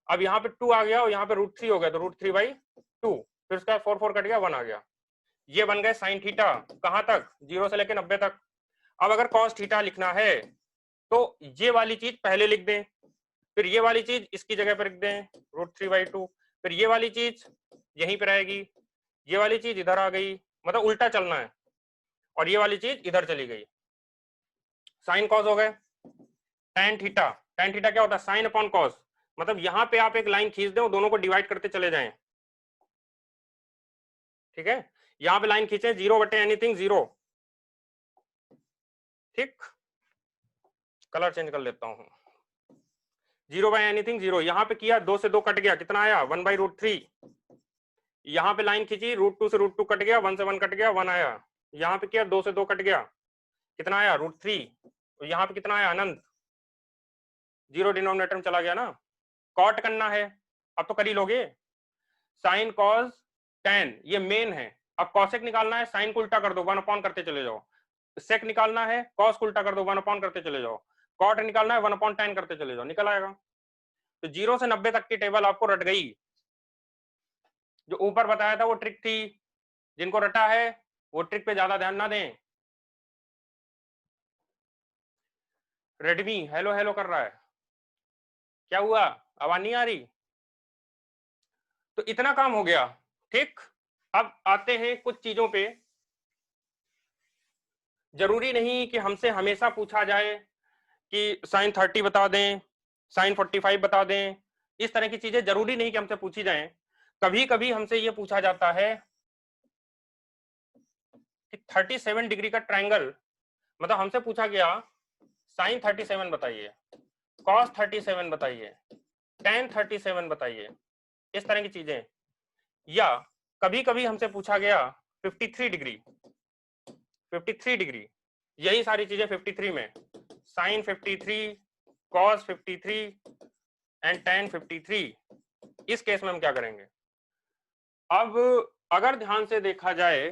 अब यहाँ पे 2 आ गया और यहाँ पे √3 हो गया, तो √3/2, फिर उसका 4 4 कट गया, 1 आ गया। ये बन गए साइन थीटा, कहां तक, 0 से लेकर 90 तक। अब अगर कॉस थीटा लिखना है तो ये वाली चीज पहले लिख दें, फिर ये वाली चीज इसकी जगह पर लिख दें √3/2, फिर ये वाली चीज यहीं पर रहेगी, ये वाली चीज इधर आ गई, मतलब उल्टा चलना है, और ये वाली चीज इधर चली गई, साइन कॉस हो गए। tan थीटा, tan थीटा क्या होता है, साइन अपॉन कॉस, मतलब यहां पे आप एक लाइन खींच दो, दोनों को डिवाइड करते चले जाएं, ठीक है, यहां पे लाइन खींचे 0/एनीथिंग 0, ठीक, कलर चेंज कर लेता हूं, 0/एनीथिंग 0, यहां पे किया 2 से 2 कट गया, कितना आया 1/√3, यहां पे लाइन खींची √2 से √2 कट गया, 1 से 1 कट गया, 1 आया, यहां पे किया 2 से 2 कट गया, कितना आया √3, यहां पे कितना आया अनंत, 0 डिनोमिनेटर में चला गया ना। कॉट करना है, अब तो कर ही लोगे, साइन कॉस tan ये मेन है, अब कॉसेक निकालना है, साइन को उल्टा कर दो 1 करते चले जाओ, सेक निकालना है, कॉस को उल्टा कर दो 1 करते चले जाओ, कॉट निकालना है 1/tan करते चले जाओ, निकल आएगा। तो 0 से 90 तक की टेबल आपको रट गई, जो ऊपर बताया था वो ट्रिक थी, जिनको रटा है वो ट्रिक पे ज्यादा ध्यान ना दें। रेडमी हेलो हेलो कर रहा है, क्या हुआ, आवाज नहीं आ रही? तो इतना काम हो गया, ठीक। अब आते हैं कुछ चीजों पे, जरूरी नहीं कि हमसे हमेशा पूछा जाए कि साइन 30 बता दें, साइन 45 बता दें, इस तरह की चीजें जरूरी नहीं कि हमसे पूछी जाएं। कभी कभी हमसे यह पूछा जाता है कि 37 डिग्री का ट्रायंगल, मतलब हमसे पूछा गया साइन 37 बताइए, कॉस 37 बताइए, tan 37 बताइए, इस तरह की चीजें। या कभी कभी हमसे पूछा गया 53 डिग्री, 53 डिग्री, यही सारी चीजें 53 में, साइन 53, कॉस 53 एंड tan 53, इस केस में हम क्या करेंगे? अब अगर ध्यान से देखा जाए,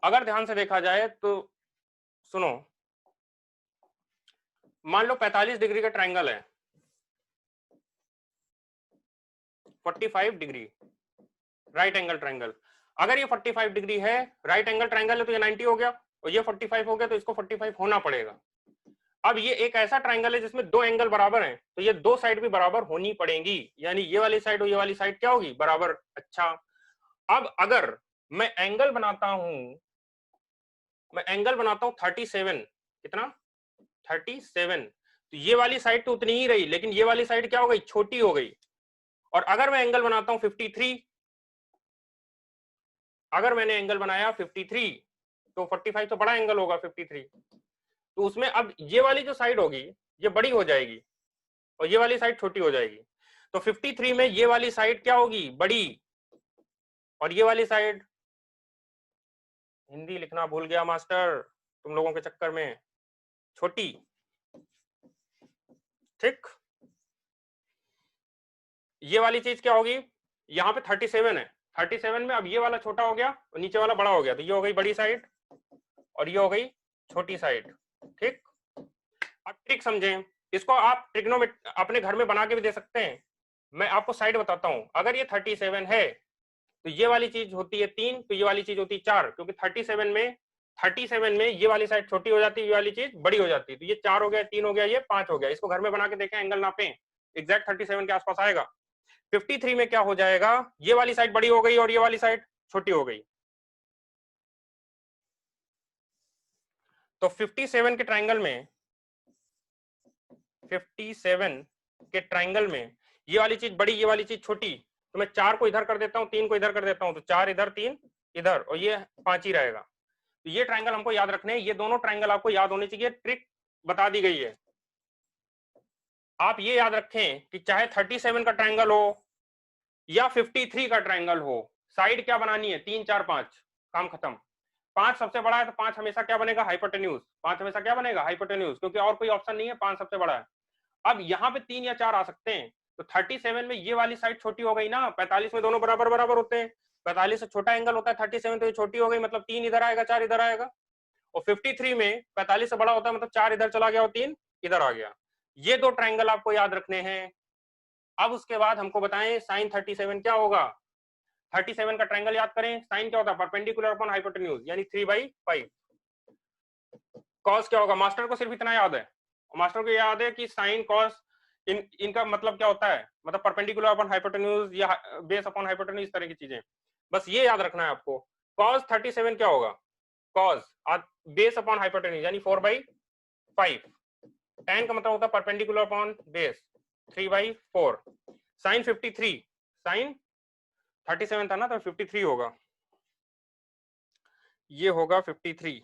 अगर ध्यान से देखा जाए तो सुनो, मान लो 45 डिग्री का ट्रायंगल है, 45 डिग्री राइट एंगल ट्रायंगल, अगर ये 45 डिग्री है, राइट एंगल ट्रायंगल है, तो ये 90 हो गया, और ये 45 हो गया, तो इसको 45 होना पड़ेगा। अब ये एक ऐसा ट्रायंगल है जिसमें दो एंगल बराबर हैं, तो ये दो साइड भी बराबर होनी पड़ेगी, यानी ये वाली साइड और ये वाली साइड क्या होगी, बराबर। अच्छा, अब अगर मैं एंगल बनाता हूं, मैं एंगल बनाता हूं 37, कितना 37, तो ये वाली साइड तो उतनी ही रही, लेकिन ये वाली साइड क्या हो गई, छोटी हो गई। और अगर मैं एंगल बनाता हूं 53, अगर मैंने एंगल बनाया 53, तो 45 तो बड़ा एंगल होगा 53, तो उसमें अब ये वाली जो साइड होगी ये बड़ी हो जाएगी और ये वाली साइड छोटी हो जाएगी। तो 53 में ये वाली साइड क्या होगी, बड़ी, और ये वाली साइड, हिंदी लिखना भूल गया मास्टर तुम लोगों के चक्कर में, छोटी, ठीक। ये वाली चीज क्या होगी, यहाँ पे 37 है, 37 में अब ये वाला छोटा हो गया और नीचे वाला बड़ा हो गया, तो ये हो गई बड़ी साइड और ये हो गई छोटी साइड, ठीक। अब ट्रिक समझें, इसको आप ट्रिग्नोमेट्री अपने घर में बना के भी दे सकते हैं। मैं आपको साइड बताता हूं, अगर ये 37 है तो ये वाली चीज होती है 3, तो ये वाली चीज होती है 4, क्योंकि 37 में ये वाली साइड छोटी हो जाती है, ये वाली चीज बड़ी हो जाती है, तो ये 4 हो गया, 3 हो गया, ये 5 हो गया। इसको घर में बना के देखें, एंगल नापें, एग्जैक्ट 37 के आसपास आएगा। 53 में क्या हो जाएगा, ये वाली साइड बड़ी हो गई और ये वाली साइड छोटी हो गई। तो 57 के ट्रायंगल में, 57 के ट्रायंगल में ये वाली चीज बड़ी, ये वाली चीज छोटी, तो मैं 4 को इधर कर देता हूं, 3 को इधर कर देता हूं, तो 4 इधर 3 इधर, और ये 5 ही रहेगा। तो ये ट्रायंगल हमको याद रखने हैं, ये दोनों ट्रायंगल आपको याद होने चाहिए, ट्रिक बता दी गई है। आप ये याद रखें कि चाहे 37 का ट्रायंगल हो या 53 का ट्रायंगल हो, साइड क्या बनानी है, 3 4 5, काम खत्म। 5 सबसे बड़ा है तो 5 हमेशा क्या बनेगा, हाइपोटेन्यूज, 5 हमेशा क्या बनेगा, हाइपोटेन्यूज, क्योंकि और कोई ऑप्शन नहीं है, 5 सबसे बड़ा है। अब यहाँ पे 3 या 4 आ सकते हैं, तो 37 में ये वाली साइड छोटी हो गई ना, 45 में दोनों बराबर बराबर होते हैं, 45 से छोटा एंगल होता है 37, तो ये छोटी हो गई, मतलब 3 इधर आएगा 4 इधर आएगा। और 53 में 45 से बड़ा होता है, मतलब 4 इधर चला गया और 3 इधर आ गया। ये दो ट्रायंगल आपको याद रखने हैं। अब उसके बाद हमको बताएं साइन 37 क्या होगा। 37 का ट्रायंगल याद करें, साइन क्या होता है, परपेंडिकुलर अपॉन हाइपोटेन्यूज, यानी 3/5। कॉस क्या होगा, मास्टर को सिर्फ इतना याद है, मास्टर को याद है कि साइन कॉस इनका मतलब क्या होता है, मतलब परपेंडिकुलर अपॉन हाइपोटेन्यूज या बेस अपॉन हाइपोटेन्यूज, इस तरह की चीजें बस ये याद रखना है आपको। cos 37 क्या होगा, cos बेस अपॉन हाइपोटेन्यूज यानी 4/5, tan का मतलब होता है perpendicular upon base 3/4, sin 53, sin 37 था ना तो 53 होगा, ये होगा 53।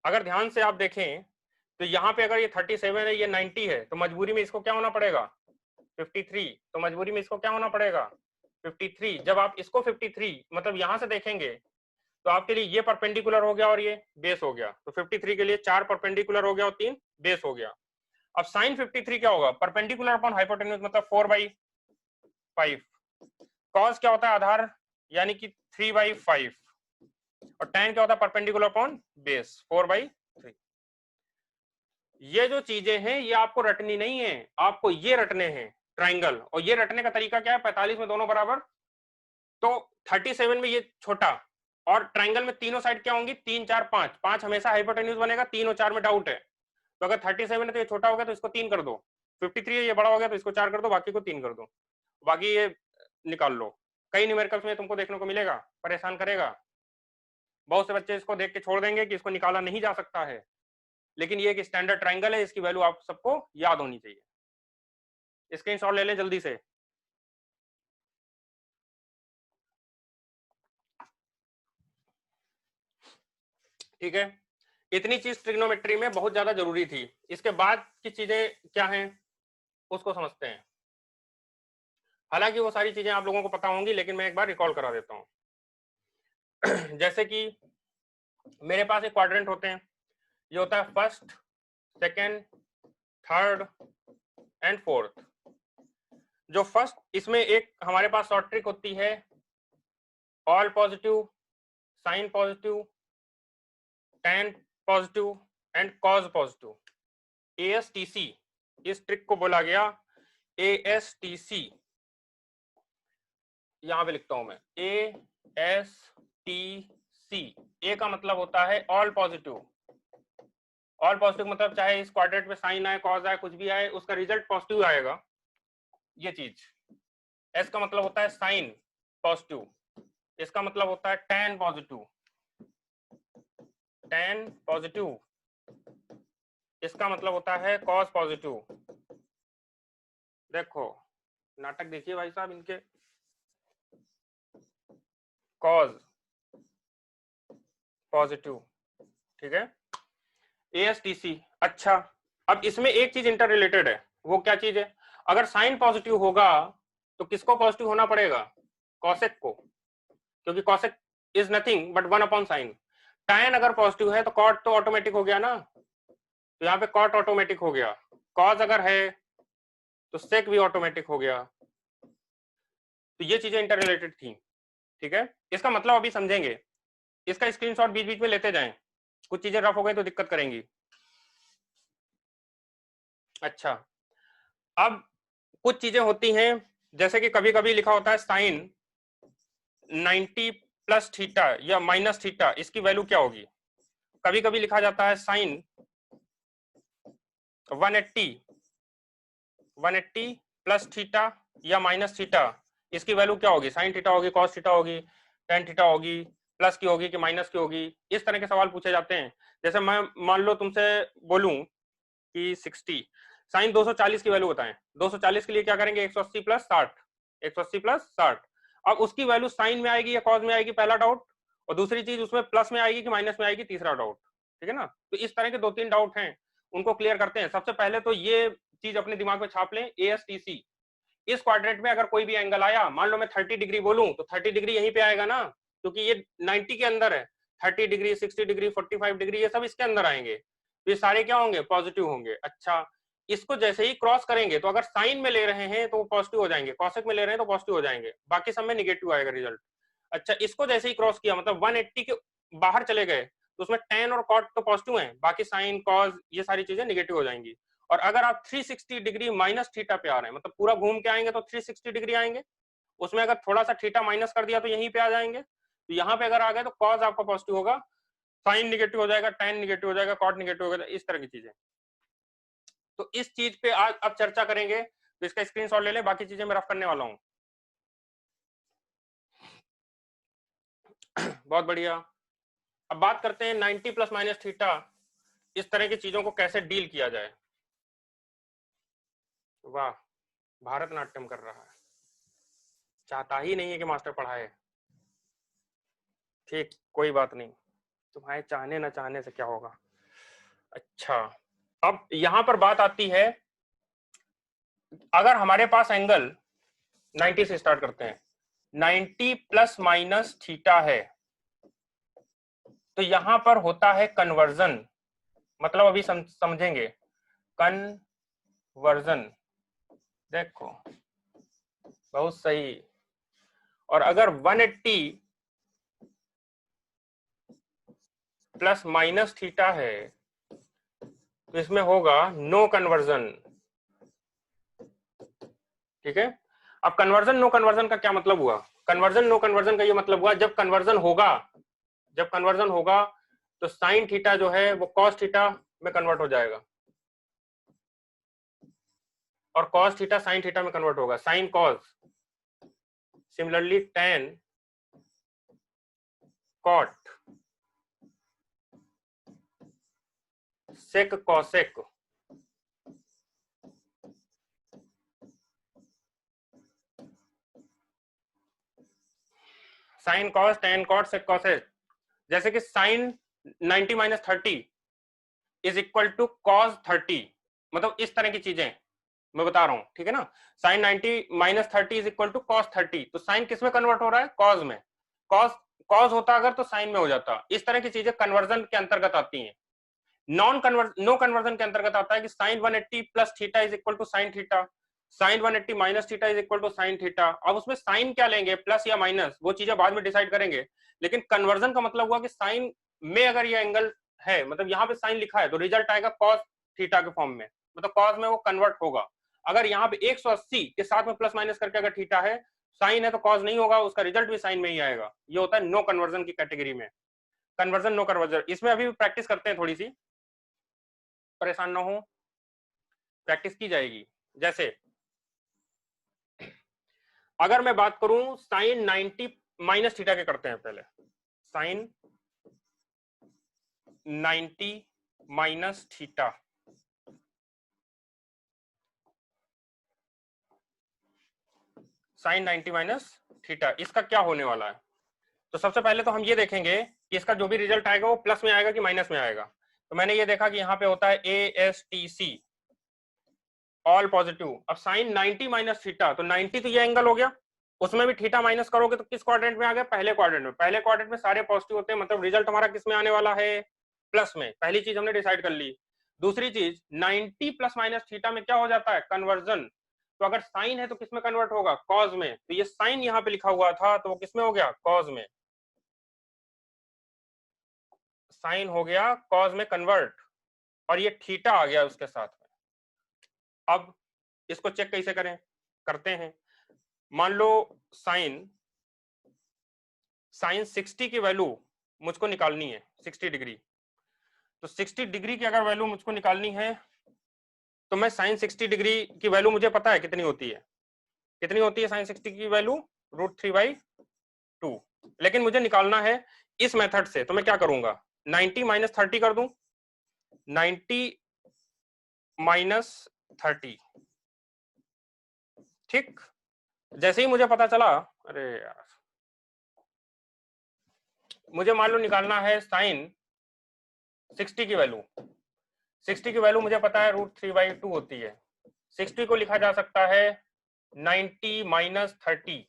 अगर ध्यान से आप देखें तो यहाँ पे अगर ये 37 है, ये 90 है, तो मजबूरी में इसको क्या होना पड़ेगा 53, तो मजबूरी में इसको क्या होना पड़ेगा 53। जब आप इसको 53 मतलब यहां से देखेंगे तो आपके लिए ये परपेंडिकुलर हो गया और ये बेस हो गया, तो 53 के लिए 4 परपेंडिकुलर हो गया और 3 बेस हो गया। अब साइन 53 क्या होगा, परपेंडिकुलर अपॉन हाइपोटेन्यूज मतलब 4/5, कॉस क्या होता है आधार यानी कि 3/5, और tan क्या होता है परपेंडिकुलर अपॉन बेस 4/3। ये जो चीजें हैं ये आपको रटनी नहीं है, आपको ये रटने हैं ट्राइंगल, और ये रटने का तरीका क्या है, 45 में दोनों बराबर, तो 37 में ये छोटा, और ट्राइंगल में तीनों साइड क्या होंगी 3 4 5, 5 हमेशा हाइपोटेन्यूज बनेगा, 3 और 4 में डाउट है, तो अगर 37 है तो ये छोटा हो गया तो इसको 3 कर दो, 53 है ये बड़ा हो गया तो इसको 4 कर दो, बाकी को 3 कर दो, बाकी ये निकाल लो। कई न्यूमेरिकल्स में तुमको देखने को मिलेगा, परेशान करेगा, बहुत से बच्चे इसको देख के छोड़ देंगे कि इसको निकाला नहीं जा सकता है, लेकिन ये एक स्टैंडर्ड ट्राइंगल है, इसकी वैल्यू आप सबको याद होनी चाहिए। स्क्रीनशॉट ले लें जल्दी से। ठीक है, इतनी चीज ट्रिग्नोमेट्री में बहुत ज्यादा जरूरी थी। इसके बाद की चीजें क्या हैं उसको समझते हैं। हालांकि वो सारी चीजें आप लोगों को पता होंगी, लेकिन मैं एक बार रिकॉल करा देता हूं। जैसे कि मेरे पास एक क्वाड्रेंट होते हैं, ये होता है first, second, third and fourth. जो फर्स्ट, इसमें एक हमारे पास शॉर्ट ट्रिक होती है, all positive, sine positive, tan positive and cos positive, ASTC, इस ट्रिक को बोला गया ASTC। यहां पे लिखता हूं मैं ASTC। ए का मतलब होता है ऑल पॉजिटिव, ऑल पॉजिटिव मतलब चाहे इस क्वाड्रेंट में साइन आए, कॉज आए, कुछ भी आए, उसका रिजल्ट पॉजिटिव आएगा, ये चीज। एस का मतलब होता है साइन पॉजिटिव, इसका मतलब होता है tan पॉजिटिव, tan पॉजिटिव, इसका मतलब होता है कॉस पॉजिटिव। देखो नाटक देखिए भाई साहब इनके, कॉज पॉजिटिव, ठीक है, ASTC। अच्छा, अब इसमें एक चीज इंटर रिलेटेड है, वो क्या चीज है, अगर साइन पॉजिटिव होगा तो किसको पॉजिटिव होना पड़ेगा, कॉसेक को, क्योंकि cosec is nothing but 1/sin। tan अगर पॉजिटिव है तो कॉट तो ऑटोमेटिक हो गया ना, तो यहाँ पे कॉट ऑटोमेटिक हो गया, कॉज अगर है तो सेक भी ऑटोमेटिक हो गया, तो ये चीजें इंटर रिलेटेड थी। ठीक है, इसका मतलब अभी समझेंगे, इसका स्क्रीनशॉट बीच बीच में लेते जाएं, कुछ चीजें रफ हो गई तो दिक्कत करेंगी। अच्छा, अब कुछ चीजें होती हैं, जैसे कि कभी कभी लिखा होता है साइन 90 प्लस थीटा या माइनस थीटा, इसकी वैल्यू क्या होगी। कभी कभी लिखा जाता है साइन 180 प्लस थीटा या माइनस थीटा, इसकी वैल्यू क्या होगी, साइन थीटा होगी, कॉस थीटा होगी, टेन थीटा होगी, प्लस की होगी कि माइनस की होगी। इस तरह के सवाल पूछे जाते हैं। जैसे मैं मान लो तुमसे बोलूं कि 60 साइन 240 की वैल्यू बताएं, 240 के लिए क्या करेंगे 180 प्लस 60, 180 प्लस 60। अब उसकी वैल्यू साइन में आएगी या कॉस में आएगी, पहला डाउट, और दूसरी चीज उसमें प्लस में आएगी कि माइनस में आएगी, तीसरा डाउट। ठीक है ना, तो इस तरह के 2-3 डाउट हैं, उनको क्लियर करते हैं। सबसे पहले तो ये चीज अपने दिमाग में छाप लें, ASTC। इस क्वाड्रेंट में अगर कोई भी एंगल आया, मान लो मैं 30 डिग्री बोलूं तो 30 डिग्री यहीं पे आएगा ना, क्योंकि ये 90 के अंदर है, 30 डिग्री, 60 डिग्री, 45 डिग्री, ये सब इसके अंदर आएंगे, तो ये सारे क्या होंगे, पॉजिटिव होंगे। अच्छा, इसको जैसे ही क्रॉस करेंगे तो अगर साइन में ले रहे हैं तो वो पॉजिटिव हो जाएंगे, कॉसेक में ले रहे हैं तो पॉजिटिव हो जाएंगे, बाकी सब में निगेटिव आएगा रिजल्ट। अच्छा, इसको जैसे ही क्रॉस किया मतलब 180 के बाहर चले गए तो उसमें tan और cot तो पॉजिटिव हैं, बाकी साइन कॉस ये सारी चीजें निगेटिव हो जाएंगी। और अगर आप 360 डिग्री माइनस थीटा पे आ रहे हैं, मतलब पूरा घूम के आएंगे तो 360 डिग्री आएंगे, उसमें अगर थोड़ा सा थीटा माइनस कर दिया तो यहीं पे आ जाएंगे, तो यहाँ पे अगर आ गए तो कॉस आपका पॉजिटिव होगा, साइन निगेटिव हो जाएगा, tan निगेटिव हो जाएगा, कॉट निगेटिव हो जाएगा, इस तरह की चीजें। तो इस चीज पे आज अब चर्चा करेंगे, तो इसका स्क्रीनशॉट ले लें, बाकी चीजें मैं रफ करने वाला हूं। बहुत बढ़िया। अब बात करते हैं 90 प्लस माइनस थीटा, इस तरह की चीजों को कैसे डील किया जाए। वाह, भारतनाट्यम कर रहा है, चाहता ही नहीं है कि मास्टर पढ़ाए। ठीक, कोई बात नहीं, तुम्हारे चाहने ना चाहने से क्या होगा। अच्छा, अब यहां पर बात आती है, अगर हमारे पास एंगल 90 से स्टार्ट करते हैं, 90 प्लस माइनस थीटा है, तो यहां पर होता है कन्वर्जन, मतलब अभी समझेंगे कन्वर्जन। देखो बहुत सही। और अगर 180 प्लस माइनस थीटा है तो इसमें होगा नो कन्वर्जन। ठीक है, अब कन्वर्जन नो कन्वर्जन का क्या मतलब हुआ? कन्वर्जन नो कन्वर्जन का ये मतलब हुआ, जब कन्वर्जन होगा तो साइन थीटा जो है वो कॉस थीटा में कन्वर्ट हो जाएगा, और कॉस थीटा साइन थीटा में कन्वर्ट होगा, sine cos. Similarly tan cot sec cosec. Sine cos tan cot sec cosec, जैसे कि sine 90 minus 30 is equal to cos 30, मतलब इस तरह की चीजें मैं बता रहा हूं। ठीक है ना, sine 90 minus 30 is equal to cos 30, तो साइन किस में कन्वर्ट हो रहा है? कॉस में। कॉस कॉस होता अगर तो साइन में हो जाता। इस तरह की चीजें कन्वर्जन के अंतर्गत आती हैं। नो कन्वर्जन के अंतर्गत आता है कि sine 180 plus theta is equal to sine theta, sine 180 minus theta is equal to sine theta. अब उसमें साइन क्या लेंगे, प्लस या माइनस, वो चीजें बाद में डिसाइड करेंगे। लेकिन कन्वर्जन का मतलब हुआ कि साइन में अगर ये एंगल है, मतलब यहाँ पे साइन लिखा है, तो रिजल्ट आएगा कॉस थीटा के फॉर्म में, मतलब कॉस में वो कन्वर्ट होगा। अगर यहाँ पे 180 के साथ में प्लस माइनस करके अगर थीटा है, साइन है तो कॉस नहीं होगा, उसका रिजल्ट भी साइन में ही आएगा। ये होता है नो कन्वर्जन की कैटेगरी में। कन्वर्जन नो कन्वर्जन, इसमें अभी प्रैक्टिस करते हैं, थोड़ी सी परेशान ना हो, प्रैक्टिस की जाएगी। जैसे अगर मैं बात करूं साइन 90 माइनस थीटा के करते हैं पहले, sine 90 minus theta, sine 90 minus theta, इसका क्या होने वाला है? तो सबसे पहले तो हम ये देखेंगे कि इसका जो भी रिजल्ट आएगा वो प्लस में आएगा कि माइनस में आएगा। तो मैंने ये देखा कि यहाँ पे होता है ASTC, ऑल पॉजिटिव। अब साइन 90 माइनस थीटा, तो 90 तो ये एंगल हो गया, उसमें भी थीटा माइनस करोगे तो किस क्वाड्रेंट में आ गया? पहले क्वाड्रेंट में। पहले क्वाड्रेंट में सारे पॉजिटिव होते हैं, मतलब रिजल्ट हमारा किस में आने वाला है? प्लस में। पहली चीज हमने डिसाइड कर ली। दूसरी चीज, 90 प्लस माइनस थीटा में क्या हो जाता है? कन्वर्जन। तो अगर साइन है तो किस में कन्वर्ट होगा? कॉज में। तो ये साइन यहाँ पे लिखा हुआ था तो वो किस में हो गया? कॉज में। साइन हो गया कॉज में कन्वर्ट, और ये थीटा आ गया उसके साथ में। अब इसको चेक कैसे करें? करते हैं। मान लो साइन 60 की वैल्यू मुझको निकालनी है, 60 डिग्री। तो 60 डिग्री की अगर वैल्यू मुझको निकालनी है तो मैं साइन 60 डिग्री की वैल्यू मुझे पता है कितनी होती है। कितनी होती है साइन 60 की वैल्यू? √3/2। लेकिन मुझे निकालना है इस मेथड से, तो मैं क्या करूंगा? 90 माइनस 30 कर दूं, 90 माइनस 30। ठीक, जैसे ही मुझे पता चला, अरे यार, मुझे मान लो निकालना है साइन 60 की वैल्यू। 60 की वैल्यू मुझे पता है √3/2 होती है। 60 को लिखा जा सकता है 90 माइनस 30।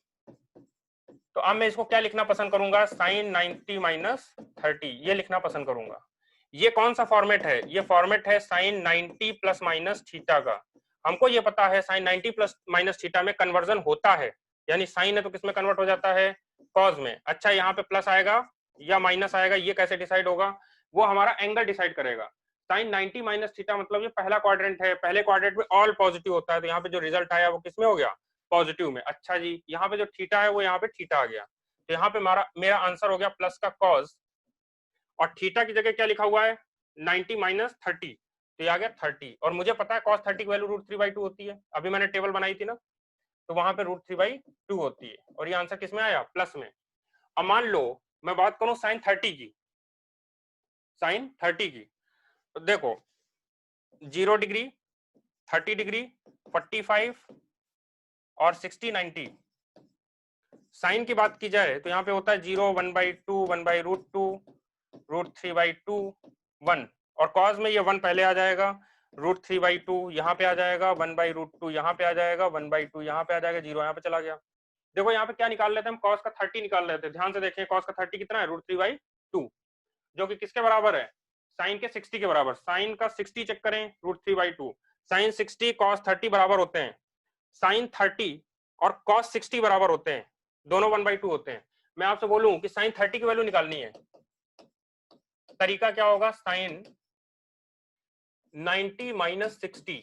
तो अब मैं इसको क्या लिखना पसंद करूंगा? साइन 90 माइनस 30, ये लिखना पसंद करूंगा। ये कौन सा फॉर्मेट है? ये फॉर्मेट है साइन 90 प्लस माइनस थीटा का। हमको ये पता है साइन 90 प्लस माइनस थीटा में कन्वर्जन होता है, यानी साइन है तो किसमें कन्वर्ट हो जाता है? कॉज में। अच्छा, यहाँ पे प्लस आएगा या माइनस आएगा, ये कैसे डिसाइड होगा? वो हमारा एंगल डिसाइड करेगा। साइन 90 माइनस थीटा मतलब ये पहला क्वाड्रेंट है, पहले क्वाड्रेंट में ऑल पॉजिटिव होता है, तो यहाँ पे जो रिजल्ट आया वो किसमें हो गया? पॉजिटिव में। अच्छा जी, यहाँ पे जो थीटा है वो यहाँ पे थीटा आ गया, तो यहाँ पे मेरा आंसर हो गया प्लस का कॉज, और थीटा की जगह क्या लिखा हुआ है? 90 माइनस 30। तो ये आ गया 30, और मुझे पता है cos 30 की वैल्यू √3/2 होती है, अभी मैंने टेबल बनाई थी ना, तो वहां पे √3/2 होती है, और ये आंसर किस में आया, प्लस में। अब मान लो मैं बात करूं sin 30 की, sin 30 की, तो देखो 0 डिग्री, 30 डिग्री, 45 और 60, 90। साइन की बात की जाए तो यहाँ पे होता है 0, 1/2, 1/√2, √3/2, 1, और कॉस में ये 1 पहले आ जाएगा, √3/2 यहाँ पे आ जाएगा, 1/√2 यहाँ पे आ जाएगा, 1/2 यहाँ पे आ जाएगा, 0 यहाँ पे चला गया। देखो यहाँ पे क्या निकाल लेते हैं हम, कॉस का 30 निकाल लेते हैं। ध्यान से देखें, कॉस का 30 कितना है, √3/2, जो कि किसके बराबर है, साइन के 60 के बराबर। साइन का 60 चेक करें, √3/2, साइन 60 कॉस 30 बराबर होते हैं, साइन 30 और कॉस 60 बराबर होते हैं, दोनों 1/2 होते हैं। मैं आपसे बोलूं कि साइन 30 की वैल्यू निकालनी है, तरीका क्या होगा, sine 90 minus 60,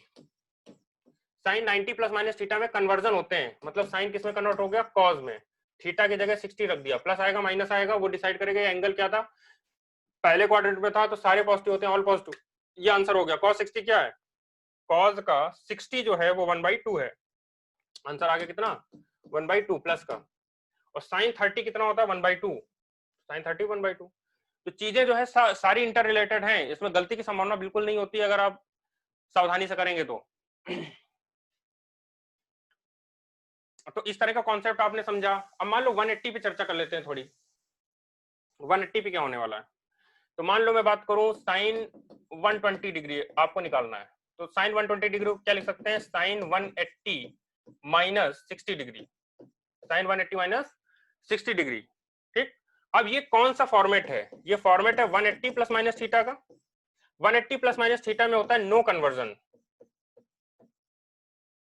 sine 90 plus minus theta में कन्वर्जन होते हैं, मतलब साइन किस में कन्वर्ट हो गया, कॉस में, थीटा की जगह 60 रख दिया, प्लस आएगा माइनस आएगा, वो डिसाइड करेगा एंगल क्या था, पहले क्वाड्रेंट में था तो सारे पॉजिटिव होते हैं, ऑल पॉजिटिव, ये आंसर हो गया। कॉस 60 क्या है, कॉस का 60 जो है वो 1/2 है, आंसर आ गया कितना, 1/2 प्लस का, और साइन 30 कितना होता है, 1/2, साइन 30 1/2। तो चीजें जो है सारी इंटर रिलेटेड हैं, इसमें गलती की संभावना बिल्कुल नहीं होती अगर आप सावधानी से करेंगे तो। तो इस तरह का कॉन्सेप्ट आपने समझा। अब मान लो 180 पे चर्चा कर लेते हैं थोड़ी, 180 पे क्या होने वाला है। तो मान लो मैं बात करूं साइन 120 डिग्री आपको निकालना है, तो साइन 120 डिग्री क्या लिख सकते हैं, sine 180 minus 60 degree, sine 180 minus 60 degree, ठीक। अब ये कौन सा फॉर्मेट है, ये फॉर्मेट है 180 प्लस माइनस थीटा का। 180 प्लस माइनस थीटा में होता है नो कन्वर्जन,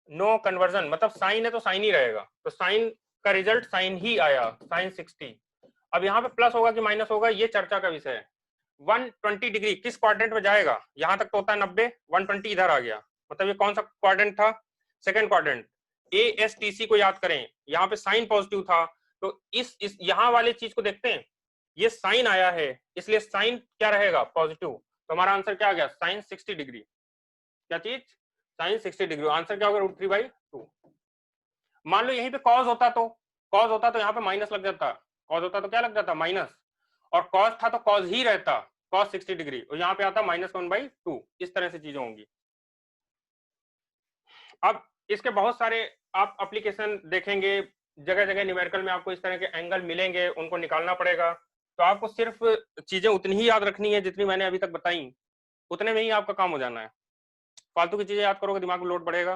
नो कन्वर्जन मतलब साइन है तो साइन ही रहेगा, तो साइन का रिजल्ट साइन ही आया, साइन 60। अब यहाँ पे प्लस होगा कि माइनस होगा, ये चर्चा का विषय है। 120 डिग्री किस क्वाड्रेंट में जाएगा, यहां तक तो होता है 90, 120 इधर आ गया, मतलब ये कौन सा क्वाड्रेंट था, सेकंड क्वाड्रेंट। ASTC को याद करें, यहाँ पे साइन पॉजिटिव था, तो इस यहाँ वाले चीज को देखते हैं, ये साइन आया है इसलिए साइन क्या रहेगा, पॉजिटिव, तो हमारा आंसर क्या आ गया, साइन 60 डिग्री, क्या चीज, साइन 60 डिग्री, आंसर क्या होगा, √3/2। मान लो यहीं पे कॉस होता, तो कॉस होता तो यहाँ पे माइनस लग जाता, कॉस होता तो क्या लग जाता, माइनस, और कॉस था तो कॉस ही रहता, कॉस 60 डिग्री, और यहाँ पे आता -1/2, इस तरह से चीजें होंगी। अब इसके बहुत सारे आप एप्लीकेशन देखेंगे, जगह जगह न्यूमेरिकल में आपको इस तरह के एंगल मिलेंगे, उनको निकालना पड़ेगा। तो आपको सिर्फ चीजें उतनी ही याद रखनी है जितनी मैंने अभी तक बताई, उतने में ही आपका काम हो जाना है। फालतू की चीजें याद करोगे दिमाग में लोड बढ़ेगा।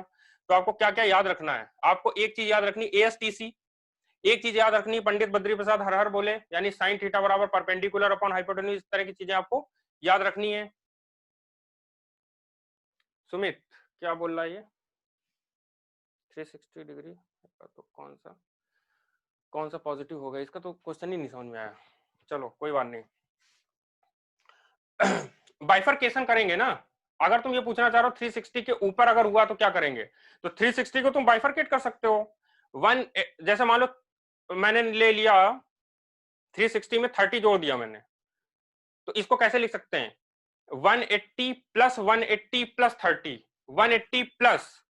तो आपको क्या क्या याद रखना है, आपको एक चीज याद रखनी, ASTC, एक चीज याद रखनी, पंडित बद्री प्रसाद हर हर बोले, यानी साइन थीटा बराबर परपेंडिकुलर अपॉन हाइपोटेन्यूज, इस तरह की चीजें आपको याद रखनी है। सुमित क्या बोल रहा है ये 360 डिग्री तो कौन सा पॉजिटिव होगा, इसका तो क्वेश्चन ही नहीं समझ में आया, चलो कोई बात नहीं। बाइफरकेशन करेंगे ना, अगर तुम ये पूछना चाह रहे हो 360 के ऊपर अगर हुआ तो क्या करेंगे, तो 360 को तुम बाइफरकेट कर सकते हो। जैसे मान लो मैंने ले लिया 360 में 30 जोड़ दिया मैंने, तो इसको कैसे लिख सकते हैं, 180 प्लस 180 प्लस 30, 180 प्लस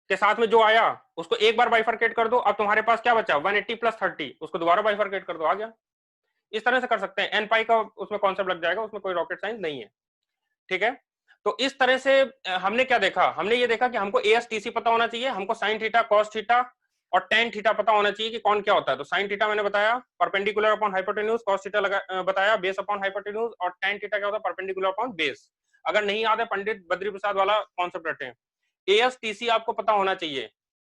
के साथ में जो आया उसको एक बार बाइफरकेट कर दो, अब तुम्हारे पास क्या बचा 180 प्लस 30, उसको दोबारा बाइफरकेट कर दो, आ गया। इस तरह से कर सकते हैं, एन पाई का उसमें कॉन्सेप्ट लग जाएगा, उसमें कोई रॉकेट साइंस नहीं है, ठीक है। तो इस तरह से हमने क्या देखा, हमने ये देखा कि हमको ASTC पता होना चाहिए, हमको साइन थीटा, कॉस थीटा और टेन थीटा पता होना चाहिए कि कौन क्या होता है। तो साइन थीटा मैंने बताया perpendicular upon hypotenuse, cos theta बताया बेस अपॉन हाइपोटेन्यूज, और टेन थीटा क्या होता है, परपेंडिकुलर अपॉन बेस। अगर नहीं याद है पंडित बद्री प्रसाद वाला कॉन्सेप्ट रटें। ASTC आपको पता होना चाहिए,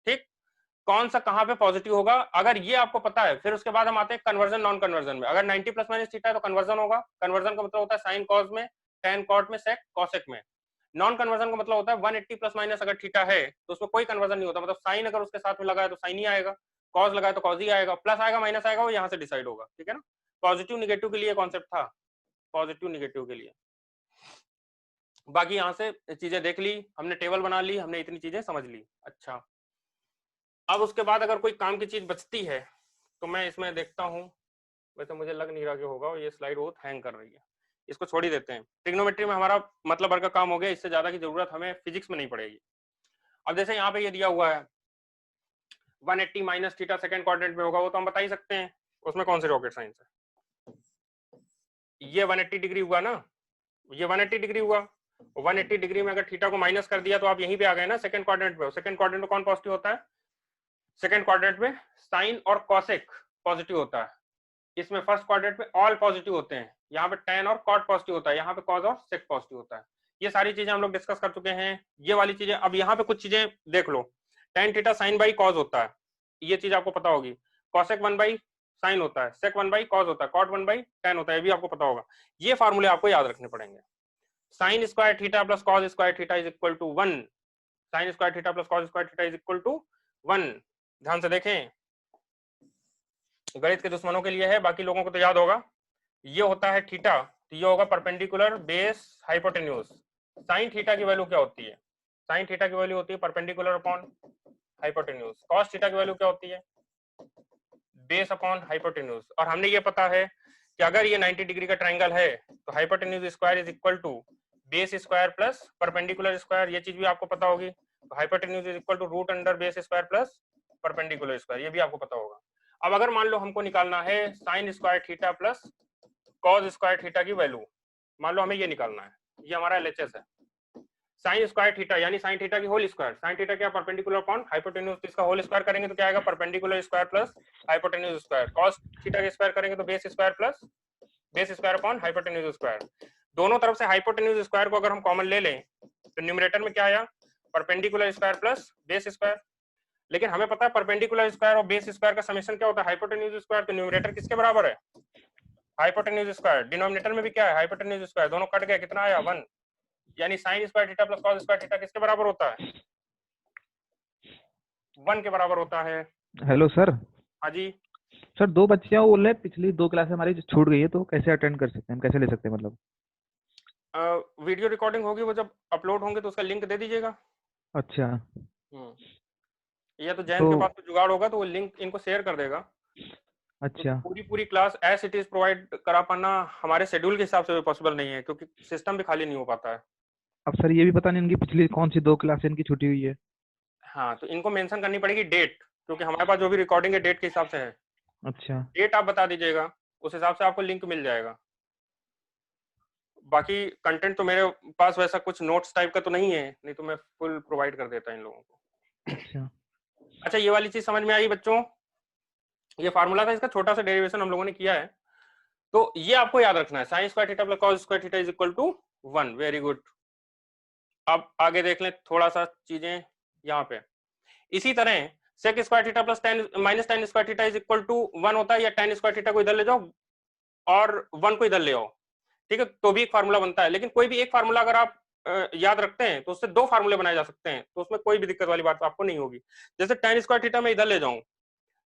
ठीक, कौन सा कहां पे पॉजिटिव होगा, अगर ये आपको पता है फिर उसके बाद हम आते हैं कन्वर्जन नॉन कन्वर्जन में। अगर 90 प्लस माइनस थीटा है तो कन्वर्जन होगा, कन्वर्जन का मतलब होता है साइन कॉस में, टेन कॉट में, सेक कॉसेक में। नॉन कन्वर्जन का मतलब होता है 180 प्लस माइनस अगर थीटा है तो उसमें कोई कन्वर्जन नहीं होता, मतलब साइन अगर उसके साथ में लगा है तो साइन ही आएगा, कॉस लगा है तो कॉस ही आएगा, प्लस आएगा माइनस आएगा, वो यहाँ से डिसाइड होगा, ठीक है ना। पॉजिटिव निगेटिव के लिए कॉन्सेप्ट था, पॉजिटिव निगेटिव के लिए। बाकी यहाँ से चीजें देख ली हमने, टेबल बना ली हमने, इतनी चीजें समझ ली। अच्छा, अब उसके बाद अगर कोई काम की चीज बचती है तो मैं इसमें देखता हूँ, वैसे मुझे लग नहीं रहा कि होगा, ये स्लाइड बहुत हैंग कर रही है, इसको छोड़ ही देते हैं। ट्रिग्नोमेट्री में हमारा मतलब भर का काम हो गया, इससे ज्यादा की जरूरत हमें फिजिक्स में नहीं पड़ेगी। अब जैसे यहाँ पे ये दिया हुआ है 180 माइनस थीटा सेकंड क्वाड्रेंट में होगा, वो तो हम बता ही सकते हैं, उसमें कौन सी रॉकेट साइंस है। ये 180 डिग्री हुआ ना, ये 180 डिग्री हुआ, 180 डिग्री में अगर थीटा को माइनस कर दिया तो आप यहीं पे आ गए ना सेकंड क्वाड्रेंट पे। सेकंड क्वाड्रेंट में कौन पॉजिटिव होता है, सेकंड क्वाड्रेंट में साइन और कॉसेक पॉजिटिव होता है। इसमें फर्स्ट क्वाड्रेंट में ऑल पॉजिटिव होते हैं, यहाँ पे tan और cot पॉजिटिव होता है, यहाँ पे cos और sec पॉजिटिव होता है। ये सारी चीजें हम लोग डिस्कस कर चुके हैं, ये वाली चीजें। अब यहाँ पे कुछ चीजें देख लो, tan theta sine by cos होता है, ये चीज आपको पता होगी। cosec 1 बाई साइन होता है, sec 1 बाई cos होता है, cot 1 बाई tan होता है, ये भी आपको पता होगा। ये फार्मूले आपको याद रखने पड़ेंगे। Sine square theta plus cos square theta is equal to 1, sine square theta plus cos square theta is equal to 1। ध्यान से देखें, गणित के दुश्मनों के लिए है, बाकी लोगों को तो याद होगा। ये होता है थीटा, तो ये होगा perpendicular base hypotenuse. Sine theta की वैल्यू क्या होती है, साइन थीटा की वैल्यू होती है perpendicular upon hypotenuse. Cos theta की वैल्यू क्या होती है, बेस अपॉन हाइपोटेन्यूज। और हमने ये पता है कि अगर ये 90 डिग्री का ट्रायंगल है तो hypotenuse square is equal to base square plus perpendicular square, ये चीज भी आपको पता होगी। तो hypotenuse is equal to root under base square plus perpendicular square, ये भी आपको पता होगा। अब अगर मान लो हमको निकालना है sine square theta plus cos square theta की वैल्यू, मान लो हमें ये निकालना है, ये हमारा LHS है। साइन स्क्वायर थीटा यानी साइन थीटा की होल स्क्वायर, साइन थीटा क्या परपेंडिकुलर अपॉन हाइपोटेन्यूज, इसका होल स्क्वायर करेंगे तो क्या आएगा, perpendicular square plus hypotenuse square. cos theta के स्क्वायर करेंगे तो base square plus base square upon hypotenuse square. दोनों तरफ से हाइपोटेन्यूज स्क्वायर को अगर हम कॉमन ले लें तो न्यूमरेटर में क्या आया, perpendicular square plus base square. लेकिन हमें पता है परपेंडिकुलर स्क्वायर और बेस स्क्वायर का समेशन क्या होता है, हाइपोटेन्यूज स्क्वायर। तो न्यूमरेटर किसके बराबर है, हाइपोटेन्यूज स्क्वायर। डिनोमिनेटर में भी क्या है, हाइपोटेन्यूज स्क्वायर, दोनों कट गए, कितना आया 1। यानी sign square theta plus cos square theta किसके बराबर होता है, 1 के बराबर होता है। Hello sir. हाँ जी सर, दो बच्चियां बोल रहे हैं पिछली 2 क्लास हमारी जो छूट गई है, तो कैसे अटेंड कर सकते हैं, हम कैसे ले सकते हैं मतलब? वीडियो रिकॉर्डिंग होगी, वो जब अपलोड होंगे तो उसका लिंक दे दीजिएगा। अच्छा, या तो जैन तो के पास तो जुगाड़ होगा तो वो लिंक इनको शेयर कर देगा। अच्छा पूरी पूरी class as it is provide करा पाना हमारे शेड्यूल के हिसाब से भी पॉसिबल नहीं है, क्योंकि सिस्टम भी खाली नहीं हो पाता है। अब सर ये भी पता नहीं इनकी पिछली कौन सी 2 क्लास इनकी छुट्टी हुई है। हाँ, तो इनको मेंशन करनी पड़ेगी डेट, क्योंकि हमारे पास जो भी रिकॉर्डिंग है डेट के हिसाब से है। अच्छा, डेट आप बता दीजिएगा, उस हिसाब से आपको लिंक मिल जाएगा। बाकी कंटेंट तो मेरे पास वैसा कुछ नोट्स टाइप का तो नहीं है, नहीं तो मैं फुल प्रोवाइड कर देता इन लोगों को। अच्छा, अच्छा, ये वाली चीज समझ में आई बच्चों, ये फार्मूला था, इसका छोटा सा डेरिवेशन हम लोगों ने किया है। तो ये आपको याद रखना है, sine square theta plus cos square theta is equal to 1। Very good. अब आगे देख लें थोड़ा सा चीजें यहाँ पे। इसी तरह sec square theta plus tan minus tan square theta is equal to 1 होता है, या टेन स्क्वायर थीटा को इधर ले जाओ और 1 को इधर ले आओ, ठीक है, तो भी एक फार्मूला बनता है। लेकिन कोई भी एक फार्मूला अगर आप याद रखते हैं तो उससे 2 फार्मूले बनाए जा सकते हैं, तो उसमें कोई भी दिक्कत वाली बात आपको नहीं होगी। जैसे टेन स्क्वायर थीटा में इधर ले जाऊं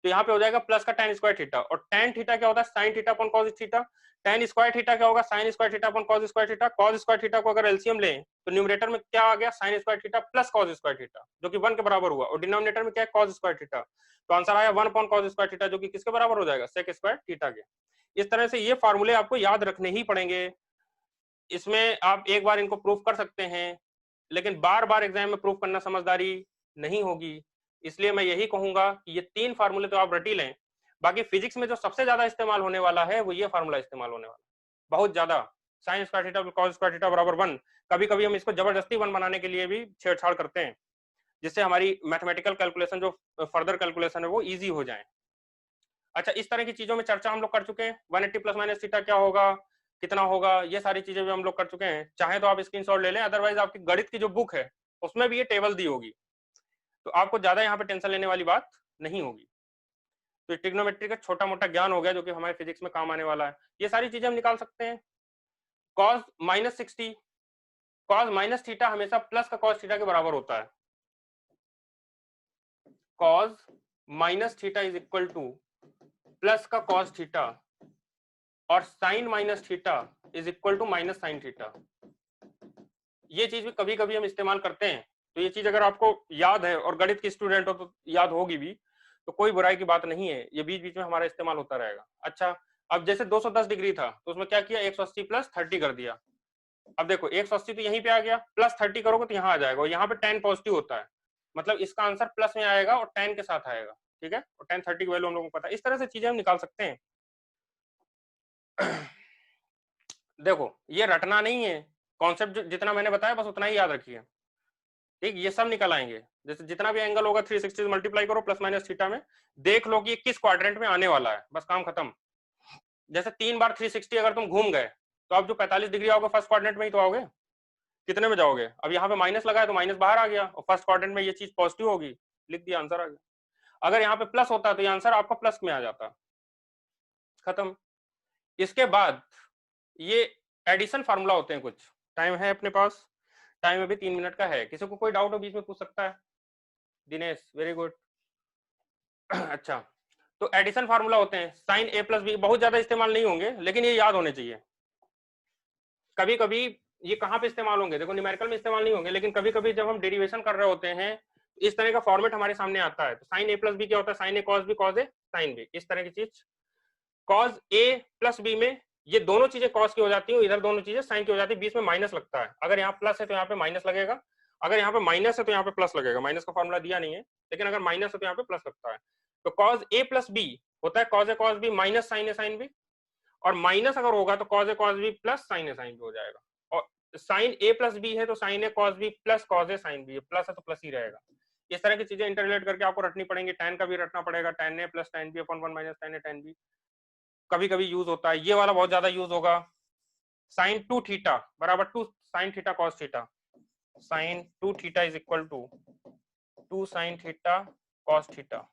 तो यहाँ पे हो जाएगा प्लस का टेन स्क्वायर थीटा, और टेन थीटा क्या होता है, sine theta upon cos theta. Ten square theta क्या होगा, sign square theta upon cos square theta. Cos square theta को अगर एलसीएम लें तो न्यूमरेटर में क्या आ गया, sign square theta plus cos square theta, जो कि 1 के बराबर हुआ, और डिनोमिनेटर में क्या है, कॉस स्क्वायर थीटा। तो आंसर आया 1 अपॉन कॉस स्क्वायर थीटा, जो कि किसके बराबर हो जाएगा, सेक स्क्वायर थीटा के। इस तरह से ये फार्मूले आपको याद रखने ही पड़ेंगे। इसमें आप एक बार इनको प्रूफ कर सकते हैं, लेकिन बार बार एग्जाम में प्रूफ करना समझदारी नहीं होगी। इसलिए मैं यही कहूंगा कि ये 3 फार्मूले तो आप रटी लें। बाकी फिजिक्स में जो सबसे ज्यादा इस्तेमाल होने वाला है वो ये फार्मूला इस्तेमाल होने वाला है, बहुत ज्यादा। Sign square theta cos square theta बराबर 1। कभी कभी हम इसको जबरदस्ती 1 बनाने के लिए भी छेड़छाड़ करते हैं, जिससे हमारी मैथमेटिकल कैलकुलेशन, जो फर्दर कैलकुलेशन है, वो इजी हो जाए। अच्छा, इस तरह की चीजों में चर्चा हम लोग कर चुके हैं। 180 प्लस माइनस थीटा क्या होगा, कितना होगा, ये सारी चीजें भी हम लोग कर चुके हैं। चाहे तो आप स्क्रीनशॉट ले लें, अदरवाइज आपकी गणित की जो बुक है उसमें भी ये टेबल दी होगी, तो आपको ज्यादा यहाँ पे टेंशन लेने वाली बात नहीं होगी। तो ट्रिग्नोमेट्री का छोटा मोटा ज्ञान हो गया जो कि हमारे फिजिक्स में काम आने वाला है। ये सारी चीजें हम निकाल सकते हैं। Cos minus 60, cos minus theta हमेशा प्लस का कॉस थीटा के बराबर होता है। Cos minus theta is equal to plus का कॉस थीटा, और sine minus theta is equal to minus sine theta. ये चीज भी कभी कभी हम इस्तेमाल करते हैं, तो ये चीज अगर आपको याद है और गणित की स्टूडेंट हो तो याद होगी भी, तो कोई बुराई की बात नहीं है, ये बीच बीच में हमारा इस्तेमाल होता रहेगा। अच्छा, अब जैसे 210 डिग्री था तो उसमें क्या किया, 180 प्लस 30 कर दिया। अब देखो 180 तो यहीं पे आ गया, प्लस 30 करोगे तो यहाँ आ जाएगा, और यहाँ पे 10 पॉजिटिव होता है, मतलब इसका आंसर प्लस में आएगा और 10 के साथ आएगा, ठीक है, और 10 30 की वैल्यू हम लोगों को पता है। इस तरह से चीजें हम निकाल सकते हैं। देखो ये रटना नहीं है, कॉन्सेप्ट जितना मैंने बताया बस उतना ही याद रखिए, ठीक, ये सब निकल आएंगे। जैसे जितना भी एंगल होगा 360 से मल्टीप्लाई करो प्लस माइनस थीटा में, देख लो कि ये किस क्वाड्रेंट में आने वाला है, बस काम खत्म। जैसे 3 बार 360 अगर तुम घूम गए तो अब जो 45 डिग्री आओगे फर्स्ट क्वाड्रेंट में ही तो आओगे, कितने में जाओगे, अब यहाँ पे माइनस लगा है तो माइनस बाहर आ गया, और फर्स्ट क्वाड्रेंट में ये चीज पॉजिटिव होगी, लिख दिया, आंसर आ गया। अगर यहाँ पे प्लस होता तो ये आंसर आपका प्लस में आ जाता, खत्म। इसके बाद ये एडिशन फार्मूला होते हैं कुछ, टाइम है अपने पास, टाइम अभी 3 मिनट का है, किसी को कोई डाउट हो बीच में पूछ सकता है। Dinesh very good. अच्छा, तो एडिशन फार्मूला होते हैं, साइन ए प्लस बी, बहुत ज्यादा इस्तेमाल नहीं होंगे लेकिन ये याद होने चाहिए। कभी कभी ये कहाँ पे इस्तेमाल होंगे, देखो न्यूमेरिकल में इस्तेमाल नहीं होंगे, लेकिन कभी कभी जब हम डेरिवेशन कर रहे होते हैं इस तरह का फॉर्मेट हमारे सामने आता है, तो साइन ए प्लस बी क्या होता है, sign A cos B cos A sine B, इस तरह की चीज। कॉस ए प्लस बी में ये दोनों चीजें कॉस की हो जाती है, इधर दोनों चीजें साइन की हो जाती है, बीच में माइनस लगता है, अगर यहाँ प्लस है तो यहाँ पे माइनस लगेगा, अगर यहाँ पे माइनस है तो यहाँ पे प्लस लगेगा, माइनस का फॉर्मूला दिया नहीं है लेकिन अगर माइनस है तो यहाँ पे प्लस लगता है। तो कॉस ए प्लस बी होता है cos A cos B minus sign A sine B, और माइनस अगर होगा तो cos A cos B plus sign A sine B हो जाएगा, और साइन ए प्लस बी है तो sign A cos B plus cos A sine B, plus है तो प्लस ही रहेगा। इस तरह की चीजें इंटरलेट करके आपको रटनी पड़ेंगी, tan का भी रटना पड़ेगा, tan A plus tan B upon 1 minus tan A tan B, कभी कभी यूज होता है, ये वाला बहुत ज्यादा यूज होगा, साइन 2 थीटा बराबर 2 sine theta cos theta, sine 2 theta is equal to 2 sine theta cos theta,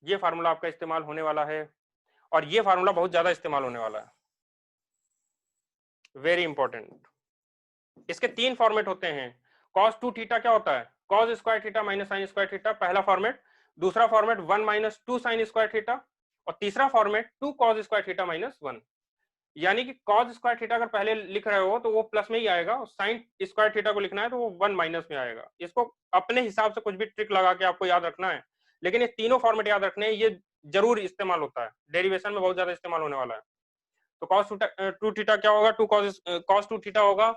ये फार्मूला आपका इस्तेमाल होने वाला है, और ये फार्मूला बहुत ज्यादा इस्तेमाल होने वाला है, वेरी इंपॉर्टेंट। इसके 3 फॉर्मेट होते हैं, cos 2 थीटा क्या होता है, cos square theta minus sign square theta, पहला फॉर्मेट, दूसरा format 1 minus 2 sign square theta, और तीसरा format 2 cos square theta minus 1, यानी कि cos स्क्वायर थीटा अगर पहले लिख रहे हो तो वो प्लस में ही आएगा, और साइन स्क्वायर थीटा को लिखना है तो वो 1 माइनस में आएगा। इसको अपने हिसाब से कुछ भी ट्रिक लगा के आपको याद रखना है, लेकिन ये तीनों फॉर्मेट याद रखने हैं, ये जरूर इस्तेमाल होता है, डेरिवेशन में बहुत ज्यादा इस्तेमाल होने वाला है। तो cos 2 थीटा क्या होगा, 2 cos 2 थीटा होगा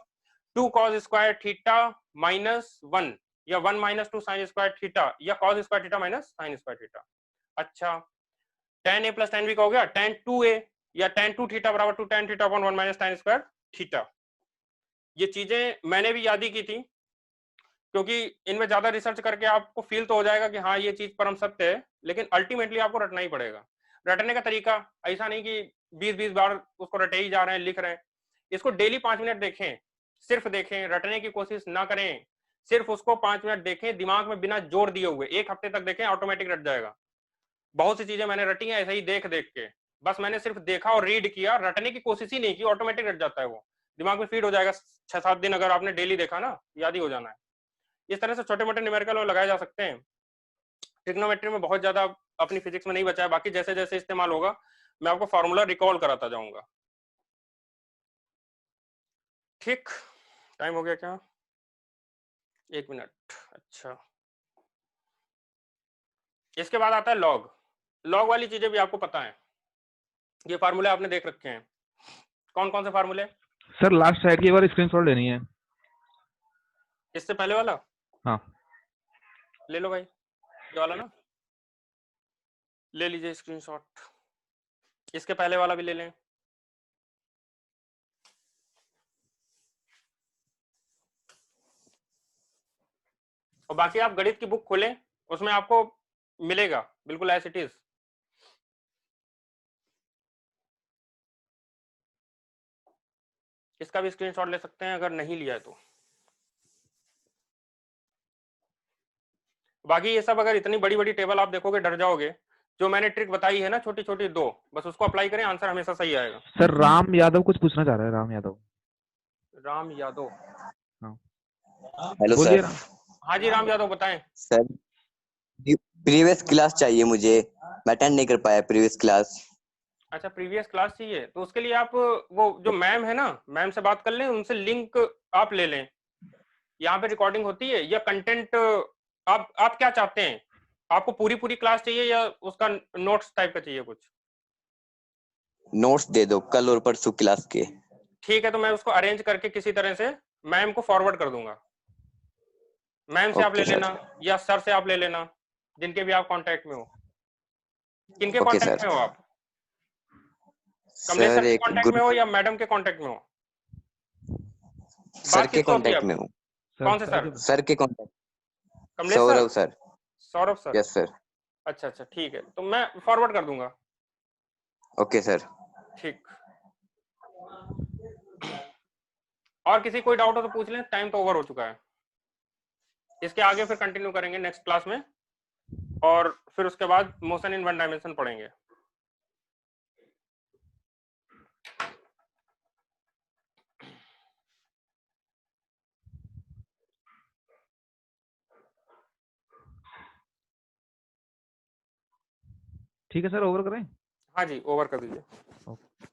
2 cos स्क्वायर थीटा माइनस 1, या 1 माइनस 2 साइन स्क्वायर थीटा, या cos square theta minus sign square theta. अच्छा, tan a plus tan b का हो गया tan 2a, या tan 2 थीटा बराबर 2 tan theta upon 1 minus tan square theta. ये चीजें मैंने भी याद ही की थी, क्योंकि इनमें ज्यादा रिसर्च करके आपको फील तो हो जाएगा कि हाँ ये चीज परम सत्य है, लेकिन अल्टीमेटली आपको रटना ही पड़ेगा। रटने का तरीका ऐसा नहीं कि 20-20 बार उसको रटे ही जा रहे हैं, लिख रहे हैं, इसको डेली 5 मिनट देखें, सिर्फ देखें, रटने की कोशिश ना करें, सिर्फ उसको 5 मिनट देखें दिमाग में बिना जोर दिए हुए, 1 हफ्ते तक देखें, ऑटोमेटिक रट जाएगा। बहुत सी चीजें मैंने रटी हैं ऐसे ही देख देख के, बस मैंने सिर्फ देखा और रीड किया, रटने की कोशिश ही नहीं की, ऑटोमेटिक रट जाता है, वो दिमाग में फीड हो जाएगा। 6-7 दिन अगर आपने डेली देखा ना, याद ही हो जाना है। इस तरह से छोटे मोटे न्यूमेरिकल लगाए जा सकते हैं। ट्रिग्नोमेट्री में बहुत ज्यादा अपनी फिजिक्स में नहीं बचा है, बाकी जैसे जैसे इस्तेमाल होगा मैं आपको फॉर्मूला रिकॉल कराता जाऊंगा। ठीक, टाइम हो गया क्या, 1 मिनट। अच्छा, इसके बाद आता है लॉग। लॉग वाली चीजें भी आपको पता है, ये फार्मूले आपने देख रखे हैं, कौन कौन से फार्मूले। सर लास्ट साइड की एक बार स्क्रीनशॉट लेनी है। इससे पहले वाला हाँ ले लो भाई, ये वाला ना, ले लीजिए स्क्रीनशॉट, इसके पहले वाला भी ले लें। और बाकी आप गणित की बुक खोलें, उसमें आपको मिलेगा बिल्कुल एज इट इज। इसका भी स्क्रीनशॉट ले सकते हैं अगर नहीं लिया है तो। बाकी ये सब अगर इतनी बड़ी बड़ी टेबल आप देखोगे डर जाओगे, जो मैंने ट्रिक बताई है ना छोटी छोटी 2, बस उसको अप्लाई करें, आंसर हमेशा सही आएगा। सर राम यादव कुछ पूछना चाह रहा है, राम यादव। राम यादव, हाँ हेलो बोलिए सर। राम। हाँ जी राम यादव बताएं। सर प्रीवियस क्लास चाहिए मुझे, मैं अटेंड नहीं कर पाया प्रीवियस क्लास। अच्छा प्रीवियस क्लास चाहिए, तो उसके लिए आप वो जो मैम है ना, मैम से बात कर लें, उनसे लिंक आप ले लें, यहाँ पे रिकॉर्डिंग होती है, या कंटेंट आप क्या चाहते हैं, आपको पूरी पूरी क्लास चाहिए या उसका नोट्स टाइप का चाहिए कुछ। नोट्स दे दो कल और परसों क्लास के। ठीक है, तो मैं उसको अरेंज करके किसी तरह से मैम को फॉरवर्ड कर दूंगा। मैम से आप ले ओके लेना सर। या सर से आप ले लेना, जिनके भी आप कांटेक्ट में हो। किनके ओके कांटेक्ट सर। में हो आप? कमलेश सर सर के एक कांटेक्ट में हो ग्रुप या मैडम के कांटेक्ट में हो? सर बात के किससे होती है कांटेक्ट में आपकी? हूँ। कौन से सर सर? के सर के contact. Kamlesh sir? Saurabh sir. Saurabh sir? Yes sir. अच्छा अच्छा, ठीक है, तो मैं फॉरवर्ड कर दूंगा। Okay sir. ठीक। और किसी कोई डाउट हो तो पूछ लें, टाइम तो ओवर हो चुका है। इसके आगे फिर कंटिन्यू करेंगे नेक्स्ट क्लास में, और फिर उसके बाद मोशन इन वन डायमेंशन पढ़ेंगे। ठीक है सर, ओवर करें। हाँ जी, ओवर कर दीजिए। ओके।